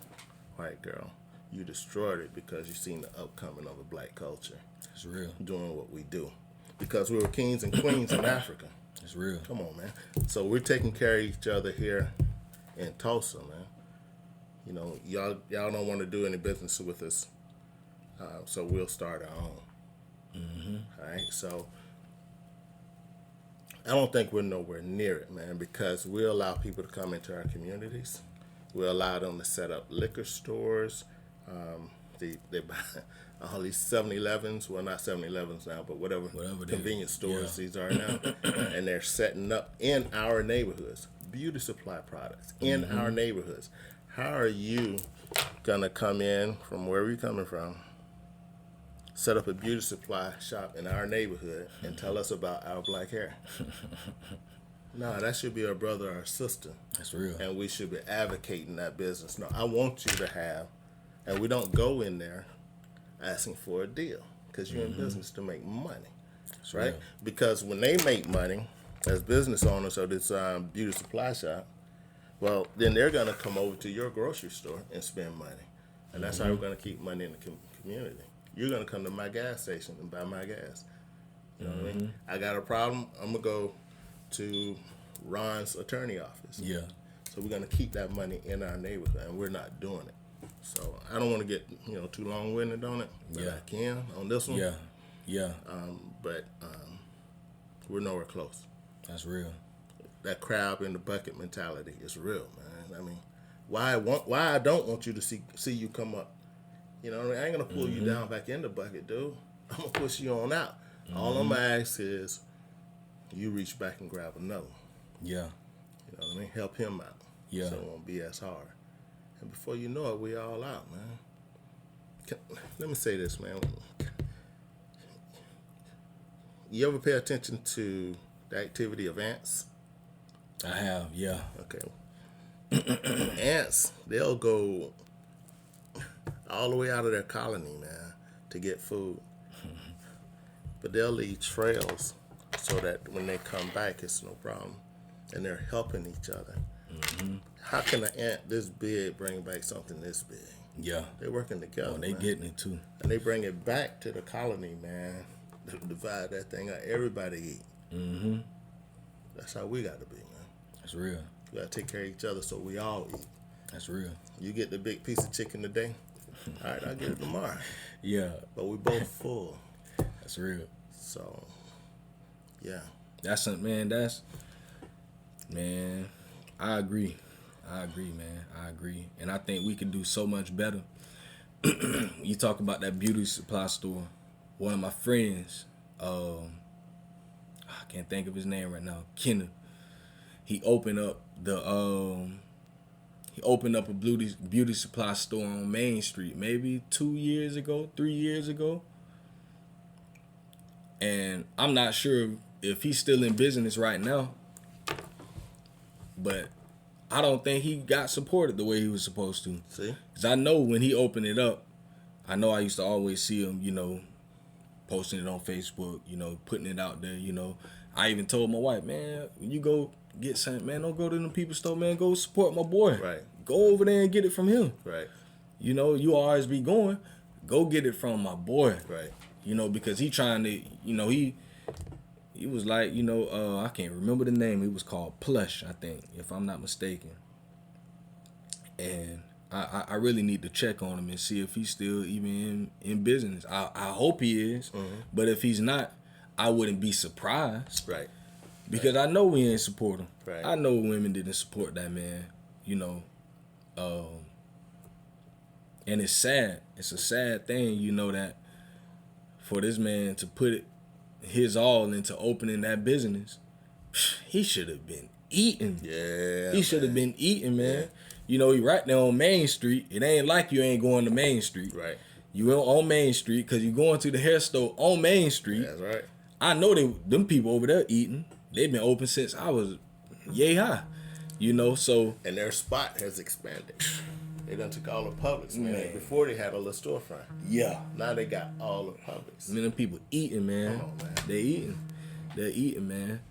white girl. You destroyed it because you seen the upcoming of a black culture.
It's real.
Doing what we do. Because we were kings and queens in Africa.
It's real.
Come on, man. So we're taking care of each other here in Tulsa, man. You know, y'all don't want to do any business with us, so we'll start our own. All right, so I don't think we're nowhere near it, man, because we allow people to come into our communities. We allow them to set up liquor stores. They buy all these 7-Elevens, well, not 7-Elevens now, but whatever convenience stores these are now, and they're setting up in our neighborhoods, beauty supply products in our neighborhoods. How are you gonna come in from wherever you're coming from, set up a beauty supply shop in our neighborhood, and tell us about our black hair? No, that should be our brother or our sister.
That's real.
And we should be advocating that business. No, I want you to have, and we don't go in there asking for a deal because you're in business to make money,
That's
right?
real.
Because when they make money as business owners of this beauty supply shop, well, then they're going to come over to your grocery store and spend money. And that's how we're going to keep money in the community. You're going to come to my gas station and buy my gas. You know what I mean? I got a problem, I'm going to go to Ron's attorney office.
Yeah.
So we're going to keep that money in our neighborhood, and we're not doing it. So I don't want to get too long-winded on it, but I can on this one.
Yeah.
But we're nowhere close.
That's real.
That crab in the bucket mentality is real, man. I mean, why I don't want you to see you come up. You know what I mean? I ain't gonna pull you down back in the bucket, dude. I'm gonna push you on out. All I'm gonna ask is you reach back and grab another one.
Yeah.
You know what I mean? Help him out.
Yeah.
So it won't be as hard. And before you know it, we all out, man. Let me say this, man. You ever pay attention to the activity of ants?
I have, yeah.
Okay. Ants, they'll go all the way out of their colony, man, to get food. But they'll leave trails so that when they come back, it's no problem. And they're helping each other. Mm-hmm. How can an ant this big bring back something this big?
Yeah.
They're working together.
Oh, they getting it too.
And they bring it back to the colony, man. Divide that thing out. Everybody eat.
Mm-hmm.
That's how we got to be, man.
That's real.
We got to take care of each other so we all eat.
That's real.
You get the big piece of chicken today. All right, I'll get it tomorrow.
Yeah.
But we both full.
That's real.
So, yeah.
That's something, man, I agree. Man. I agree. And I think we could do so much better. You talk about that beauty supply store. One of my friends, I can't think of his name right now, Kenna. He opened up a beauty supply store on Main Street maybe 3 years ago. And I'm not sure if he's still in business right now, but I don't think he got supported the way he was supposed to.
See?
Because I know when he opened it up, I used to always see him, posting it on Facebook, putting it out there, I even told my wife, man, when you go get something, man, don't go to the people's store, man. Go support my boy.
Right.
Go over there and get it from him.
Right.
You always be going. Go get it from my boy.
Right.
Because he trying to, he was like, I can't remember the name. It was called Plush, I think, if I'm not mistaken. And I really need to check on him and see if he's still even in business. I hope he is, but if he's not, I wouldn't be surprised.
Right.
Because I know we ain't support him.
Right.
I know women didn't support that man, and it's sad. It's a sad thing, that for this man to put his all into opening that business, he should have been eating.
Yeah.
He should have been eating, man. He right there on Main Street. It ain't like you ain't going to Main Street.
Right.
You on Main Street because you going to the hair store on Main Street.
That's right.
I know them people over there eating. They've been open since I was yay high. So.
And their spot has expanded. They done took all the Publix, man. Before they had a little storefront.
Yeah.
Now they got all the Publix.
Man, them people eating, man.
Come on, man.
They're eating, man.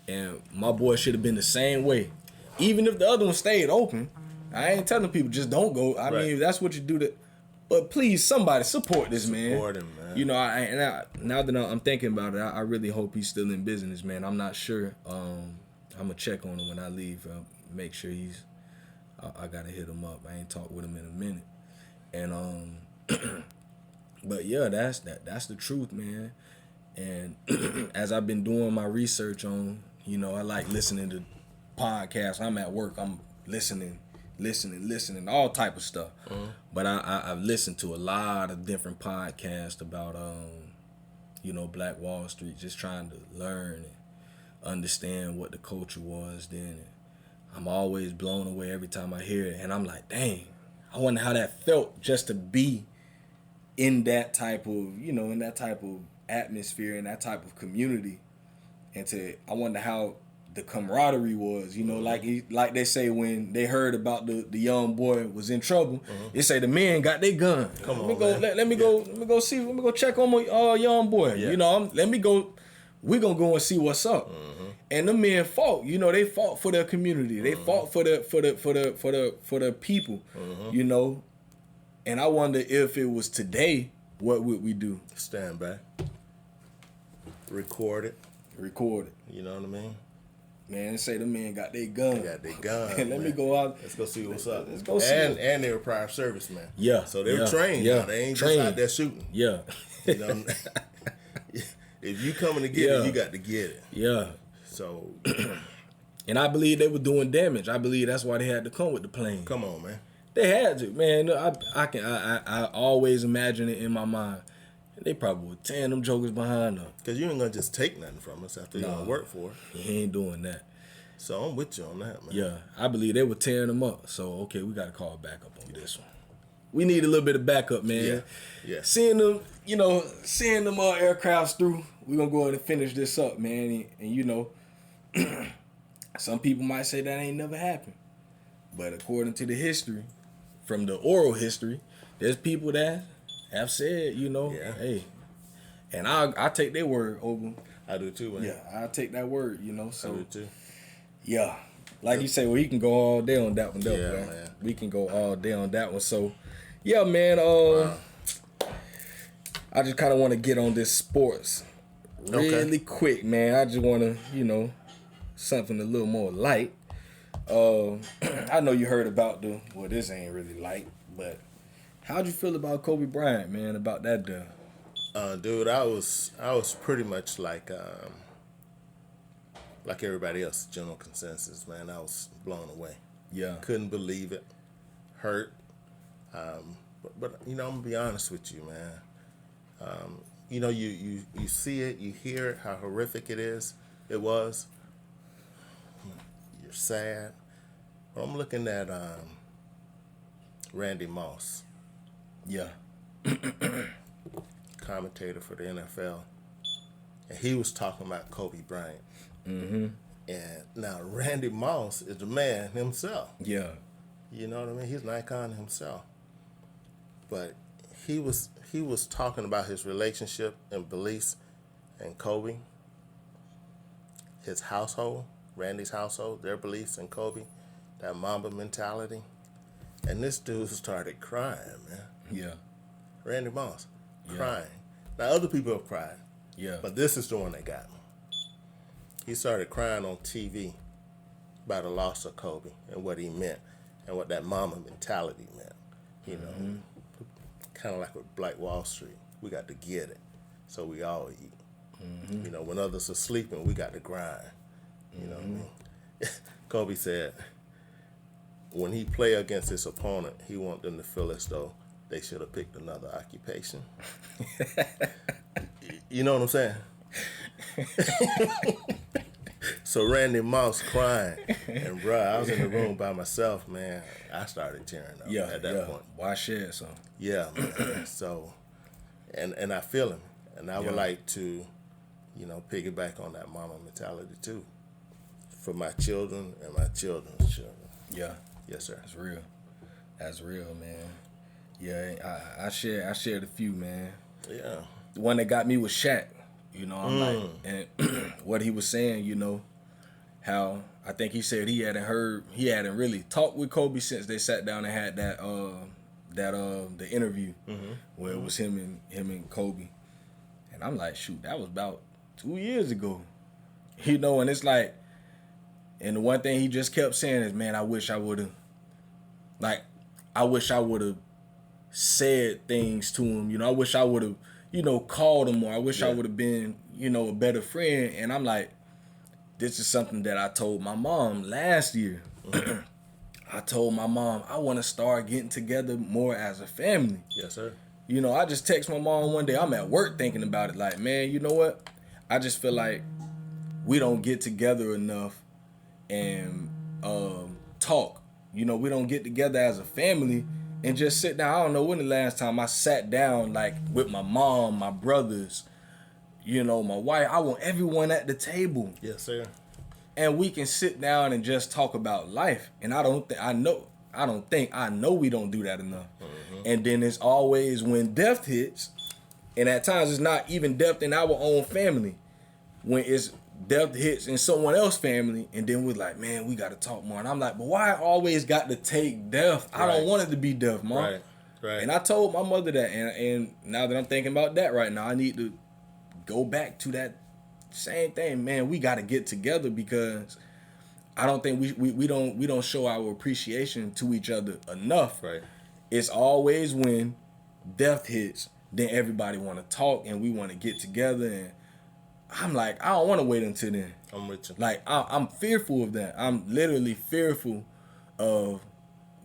And my boy should have been the same way. Even if the other one stayed open, I ain't telling people just don't go. I mean, if that's what you do, but please, somebody support this man.
Support him, man.
Now that I'm thinking about it, I really hope he's still in business, man. I'm not sure. I'm gonna check on him when I leave. Make sure he's. I gotta hit him up. I ain't talked with him in a minute. And but yeah, that's the truth, man. And as I've been doing my research on, I like listening to podcasts. I'm at work. I'm listening, all type of stuff. But I've listened to a lot of different podcasts about, Black Wall Street, just trying to learn and understand what the culture was then. I'm always blown away every time I hear it. And I'm like, dang, I wonder how that felt just to be in that type of atmosphere, in that type of community. And I wonder how the camaraderie was, like they say when they heard about the young boy was in trouble, they say the men got their gun. Let me go see. Let me go check on my young boy.
Yeah.
Let me go. We gonna go and see what's up. And the men fought. They fought for their community. They fought for the people. And I wonder if it was today, what would we do?
Stand back. Record it.
Record it.
You know what I mean?
Man, they say the men got their gun.
They got their gun.
And let
man.
me go out.
Let's go see what's up.
Let's go see.
And they were prior servicemen.
Yeah.
So they were trained.
Yeah.
They ain't
trained.
just out there shooting.
Yeah.
You know, if you coming to get it, you got to get it.
Yeah.
So,
and I believe they were doing damage. I believe that's why they had to come with the plane.
come on, man.
They had to, man. I always imagine it in my mind. They probably were tearing them jokers behind them.
Because you ain't going to just take nothing from us after you don't work for it.
He ain't doing that.
So I'm with you on that, man.
Yeah, I believe they were tearing them up. So, okay, we got to call backup on this one. We need a little bit of backup, man.
Yeah.
Seeing them, seeing them aircrafts through, we're going to go ahead and finish this up, man. And some people might say that ain't never happened. But according to the history, from the oral history, there's people that have said, hey. And I take their word over.
I do too, man.
Yeah, I take that word, so.
I do too.
Yeah. Like you say, well, he can go all day on that one, though,
Yeah,
man. We can go all day on that one. So, yeah, man, I just kind of want to get on this sports really quick, man. I just want to, something a little more light. I know you heard about this ain't really light, but how'd you feel about Kobe Bryant, man, about that deal?
Dude, I was pretty much like everybody else, general consensus, man. I was blown away.
Yeah.
Couldn't believe it. Hurt. But I'm gonna be honest with you, man. You see it, you hear it, how horrific it is. It was. You're sad. But I'm looking at Randy Moss.
Yeah.
Commentator for the NFL, and he was talking about Kobe Bryant.
Mm-hmm.
And now Randy Moss is the man himself.
Yeah.
You know what I mean? He's an icon himself. But he was talking about his relationship and beliefs and Kobe, his household, Randy's household, their beliefs in Kobe, that Mamba mentality. And this dude started crying, man.
Yeah.
Randy Moss. Crying. Now, other people have cried.
Yeah.
But this is the one that got me. He started crying on TV about the loss of Kobe and what he meant and what that mama mentality meant. Kind of like with Black Wall Street. We got to get it, so we all eat. Mm-hmm. When others are sleeping, we got to grind. You know what I mean? Kobe said when he play against his opponent, he want them to feel as though they should have picked another occupation. You know what I'm saying? So Randy Moss crying, and bruh, I was in the room by myself, man. I started tearing up at that point.
Why share some?
Yeah, man. So, and I feel him, and I would like to, piggyback on that mama mentality too, for my children and my children's children.
Yeah.
Yes, sir.
That's real, man. Yeah, I shared a few, man.
Yeah.
The one that got me was Shaq. I'm like, and what he was saying, how I think he said he hadn't really talked with Kobe since they sat down and had the interview where it was him and Kobe. And I'm like, shoot, that was about 2 years ago. And it's like, and the one thing he just kept saying is, man, I wish I would have said things to him. I wish I would have, called him more. I wish I would have been, a better friend. And I'm like, this is something that I told my mom last year. I told my mom, I want to start getting together more as a family.
Yes, sir.
I just text my mom one day. I'm at work thinking about it. Like, man, you know what? I just feel like we don't get together enough and talk. We don't get together as a family and just sit down. I don't know when the last time I sat down like with my mom, my brothers, my wife. I want everyone at the table.
Yes, sir.
And we can sit down and just talk about life. And I know we don't do that enough. Mm-hmm. And then it's always when death hits, and at times it's not even death in our own family. When it's death hits in someone else's family, and then we're like, man, we got to talk more. And I'm like, but why I always got to take death? I don't want it to be death, Mom.
Right.
And I told my mother that, and now that I'm thinking about that right now, I need to go back to that same thing, man. We got to get together because I don't think we don't show our appreciation to each other enough.
Right.
It's always when death hits, then everybody want to talk and we want to get together, and I'm like, I don't want to wait until then.
I'm with you.
Like I'm fearful of that. I'm literally fearful of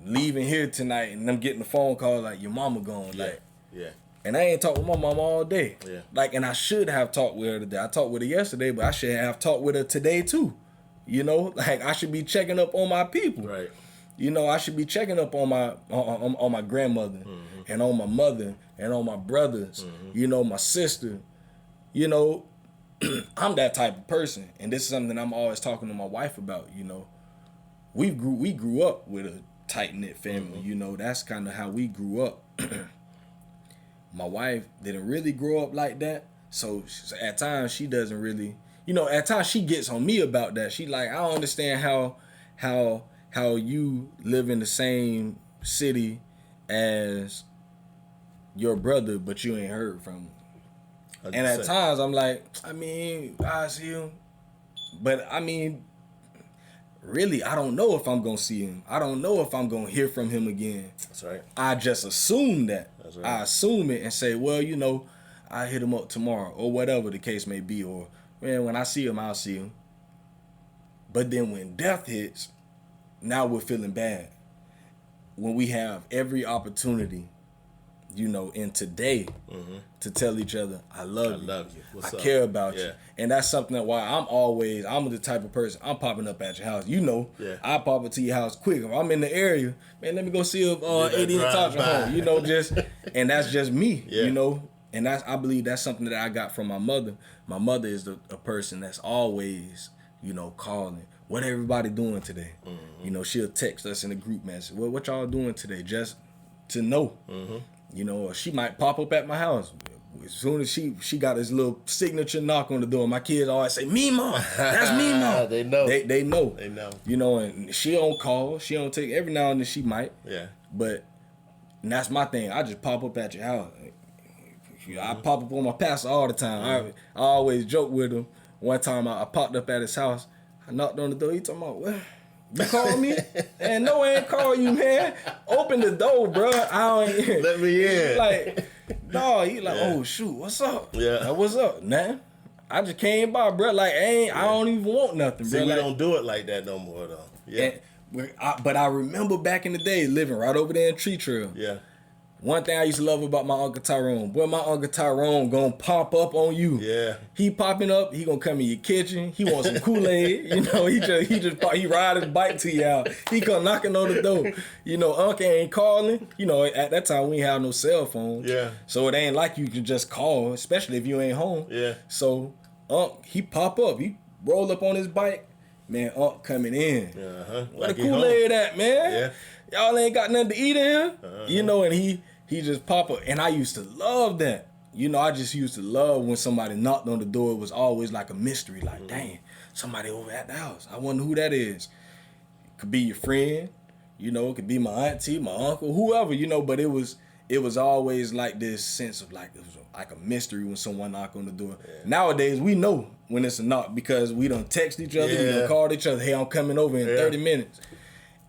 leaving here tonight and I'm getting a phone call like your mama gone.
Yeah.
Like,
Yeah.
and I ain't talked with my mama all day.
Yeah.
Like, and I should have talked with her today. I talked with her yesterday, but I should have talked with her today too. You know, like I should be checking up on my people.
Right.
You know, I should be checking up on my grandmother and on my mother and on my brothers. You know, my sister. You know, I'm that type of person, and this is something I'm always talking to my wife about. You know, we grew up with a tight knit family. You know, that's kind of how we grew up. My wife didn't really grow up like that, so at times she doesn't really. You know, at times she gets on me about that. She like, I don't understand how you live in the same city as your brother, but you ain't heard from him. And at times I'm like, I mean, I see him, but I mean, really, I don't know if I'm gonna see him. I don't know if I'm gonna hear from him again.
That's right.
I just assume that.
That's right.
I assume it and say, well, you know, I hit him up tomorrow or whatever the case may be, or man, when I see him, I'll see him. But then when death hits, now we're feeling bad. When we have every opportunity, you know, in today to tell each other, I love you.
I love you. What's
I
up?
care about
Yeah.
you. And that's something that why I'm the type of person, I'm popping up at your house. You know,
Yeah.
I pop up to your house quick. If I'm in the area, man, let me go see if
that
80 and Tasha
drive-by.
home. You know, and that's just me,
Yeah.
you know. And I believe that's something that I got from my mother. My mother is a person that's always, you know, calling. What everybody doing today? You know, she'll text us in the group message. What y'all doing today? Just to know. You know, or she might pop up at my house. As soon as she got this little signature knock on the door, my kids always say, "Mima, that's Mima."
They know.
They know.
They know.
You know, and she don't call. She don't take. Every now and then she might.
Yeah.
But and that's my thing. I just pop up at your house. I pop up on my pastor all the time. I always joke with him. One time I popped up at his house. I knocked on the door. He talking about, well, you called me? And no, I ain't call you, man. Open the door, bro. I don't.
Let me in.
Like, no, he like, oh shoot, what's up?
Yeah.
Like, what's up, man? I just came by, bro. Like, I don't even want nothing,
See,
bro.
we
Like,
don't do it like that no more, though. Yeah.
but I remember back in the day living right over there in Tree Trail.
Yeah.
One thing I used to love about my Uncle Tyrone, boy, my Uncle Tyrone gonna pop up on you.
Yeah.
He popping up, he gonna come in your kitchen, he wants some Kool-Aid, you know, he ride his bike to you out. He come knocking on the door. You know, Uncle ain't calling. You know, at that time we ain't have no cell phone.
Yeah.
So it ain't like you can just call, especially if you ain't home.
Yeah.
So he pop up, he roll up on his bike, man, Unc coming in.
Uh-huh.
Where
Like
the
he
Kool-Aid at, man?
Yeah.
Y'all ain't got nothing to eat in here? You know, and he just pop up. And I used to love that. You know, I just used to love when somebody knocked on the door. It was always like a mystery. Like, dang, somebody over at the house. I wonder who that is. It could be your friend. You know, it could be my auntie, my uncle, whoever, you know. But it was always like this sense of like, it was like a mystery when someone knocked on the door. Yeah. Nowadays, we know when it's a knock because we done text each other. We done called each other. Hey, I'm coming over in 30 minutes.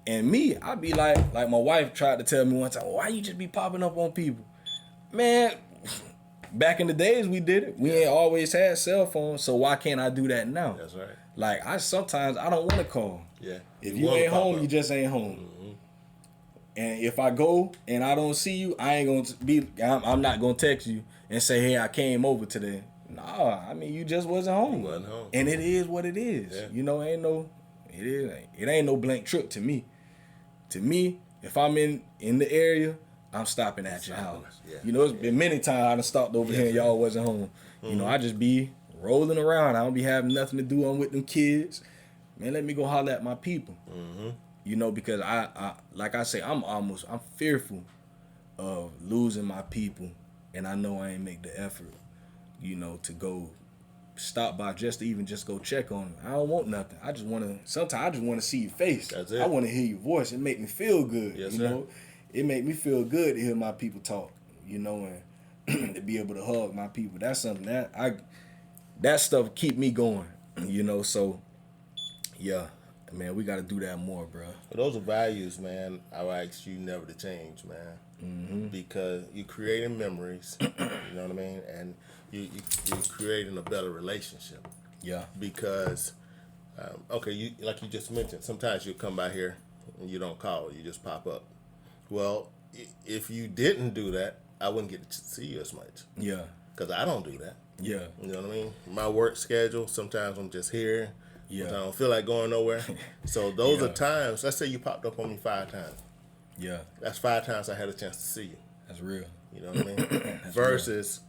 And me, I'd be like my wife tried to tell me one time, why you just be popping up on people? Man, back in the days we did it. We ain't always had cell phones, so why can't I do that now?
That's right.
Like, sometimes I don't want to call.
Yeah.
If you ain't home, you just ain't home. And if I go and I don't see you, I ain't gonna I'm not gonna text you and say, hey, I came over today. Nah, I mean, you just wasn't home.
You wasn't home.
And it is what it is. Yeah. You know, it ain't no blank trip to me. To me, if I'm in the area, I'm stopping at your house. Yeah. You know, it's been many times I done stopped over here and y'all wasn't home. You know, I just be rolling around. I don't be having nothing to do. I'm with them kids. Man, let me go holler at my people. You know, because I like I say, I'm fearful of losing my people, and I know I ain't make the effort, you know, to go stop by just to go check on them. I don't want nothing. Sometimes I just want to see your face.
That's it.
I want to hear your voice. It make me feel good.
Yes,
you
sir.
know, it make me feel good to hear my people talk, you know, and to be able to hug my people. That's something that stuff keep me going, you know. So yeah, Man, we got to do that more, bro.
But those are values, man. I would ask you never to change, man. Mm-hmm. Because you're creating memories, you know what I mean? And you're creating a better relationship.
Yeah.
Because, okay, like you just mentioned, sometimes you come by here and you don't call, you just pop up. Well, if you didn't do that, I wouldn't get to see you as much.
Yeah.
Because I don't do that.
Yeah.
You know what I mean? My work schedule, sometimes I'm just here.
Yeah.
Sometimes I don't feel like going nowhere. So those are times, let's say you popped up on me 5 times.
Yeah.
That's 5 times I had a chance to see you.
That's real.
You know what I mean? Versus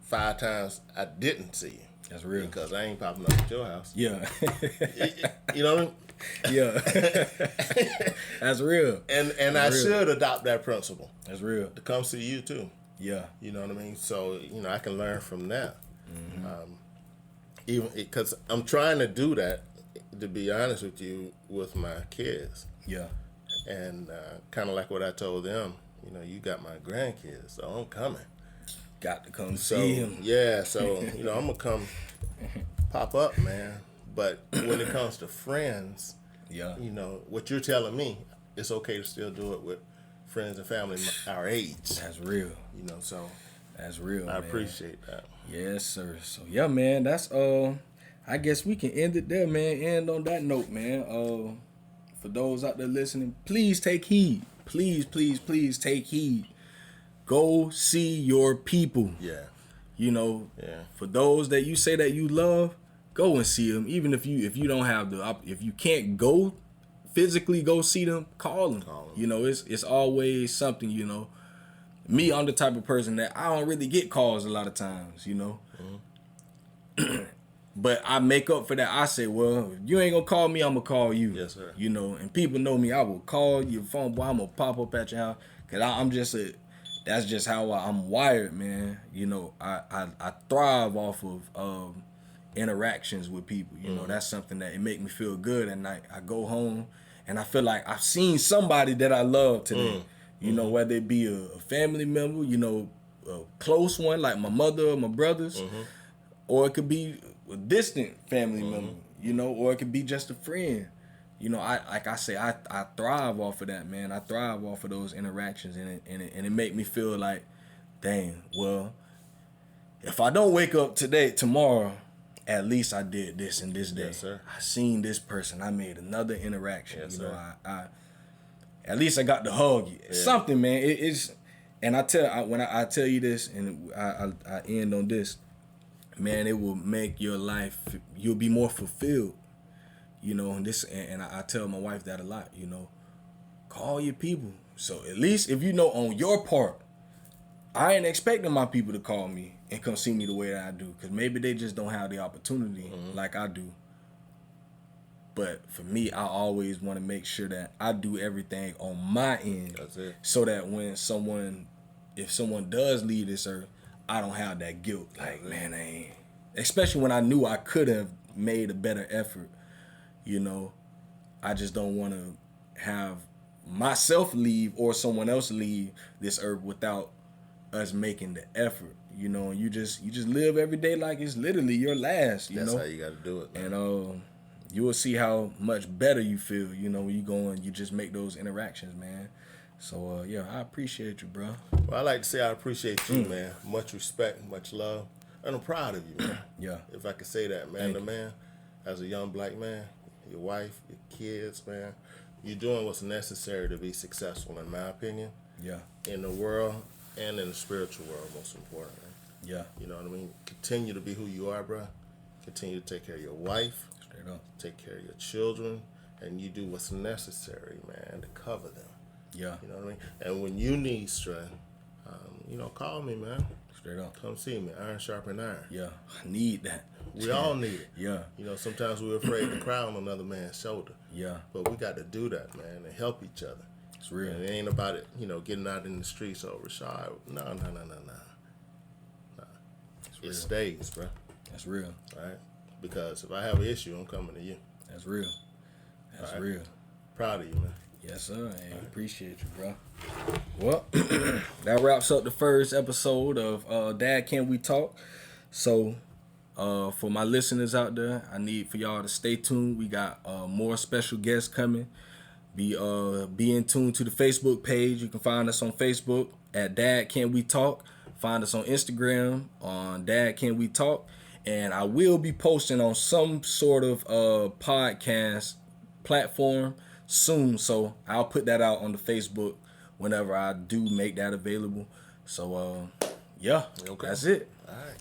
5 times I didn't see you.
That's real.
Because I ain't popping up at your house.
Yeah.
You know what I mean?
Yeah. That's real.
And I should adopt that principle.
That's real.
To come see you too.
Yeah.
You know what I mean? So, I can learn from that. Even because I'm trying to do that, to be honest with you, with my kids.
Yeah.
And kind of like what I told them, you got my grandkids, so I'm coming.
Got to come see him.
Yeah, so, I'm going to come pop up, man. But when it comes to friends,
yeah,
what you're telling me, it's okay to still do it with friends and family our age.
That's real.
So
that's real.
I appreciate that.
Yes, sir. So yeah, man, that's I guess we can end it there, man. End on that note, man. For those out there listening, please take heed. Please, please, please take heed. Go see your people.
Yeah.
Yeah. For those that you say that you love, go and see them. Even if you don't have if you can't go physically go see them, call them. It's always something. Me, I'm the type of person that I don't really get calls a lot of times. But I make up for that. I say, well, if you ain't gonna call me, I'm gonna call you.
Yes, sir.
And people know me. I will call your phone, boy. I'm gonna pop up at your house, cause I'm just that's just how I'm wired, man. I thrive off of interactions with people. That's something that it make me feel good at night. I go home and I feel like I've seen somebody that I love today. Whether it be a family member, a close one like my mother or my brothers, or it could be a distant family member, or it could be just a friend. I thrive off of that, man. I thrive off of those interactions, and it make me feel like, dang, well, if I don't wake up tomorrow, at least I did this and this day.
Yes, sir.
I seen this person. I made another interaction.
Yes, sir.
I at least I got to hug you. Yeah. Something, man. It's, and when I tell you this, and I end on this, man, it will make your life. You'll be more fulfilled. And I tell my wife that a lot. Call your people. So at least if on your part, I ain't expecting my people to call me and come see me the way that I do, because maybe they just don't have the opportunity like I do. But for me, I always want to make sure that I do everything on my end.
That's it.
So that if someone does leave this earth, I don't have that guilt. Like, man, I ain't. Especially when I knew I could have made a better effort. I just don't want to have myself leave or someone else leave this earth without us making the effort. You just live every day like it's literally your last.
That's how you got to do it, man.
And you will see how much better you feel, when you go and you just make those interactions, man. So, yeah, I appreciate you, bro.
Well, I like to say I appreciate you, man. Much respect, much love. And I'm proud of you, man.
Yeah.
If I could say that, man to man, as a young black man, your wife, your kids, man, you're doing what's necessary to be successful, in my opinion.
Yeah.
In the world and in the spiritual world, most importantly.
Yeah.
You know what I mean? Continue to be who you are, bro. Continue to take care of your wife.
Straight up.
Take care of your children. And you do what's necessary, man, to cover them.
Yeah.
You know what I mean? And when you need strength, call me, man.
Straight up.
Come see me. Iron sharpen iron.
Yeah. I need that.
We all need it.
Yeah.
Sometimes we're afraid to cry on another man's shoulder.
Yeah.
But we got to do that, man, and help each other.
It's real.
And it ain't about it, getting out in the streets. Oh, Rashad. No. It stays, bro.
That's real.
All right? Because if I have an issue, I'm coming to you.
That's real. That's
right.
real.
Proud of you, man.
Yes, sir. I appreciate you, bro. Well, that wraps up the first episode of Dad, Can We Talk? So, For my listeners out there, I need for y'all to stay tuned. We got more special guests coming. Be in tune to the Facebook page. You can find us on Facebook at Dad Can We Talk. Find us on Instagram on Dad Can We Talk. And I will be posting on some sort of podcast platform soon. So I'll put that out on the Facebook whenever I do make that available. So yeah,
Okay.
that's it.
All right.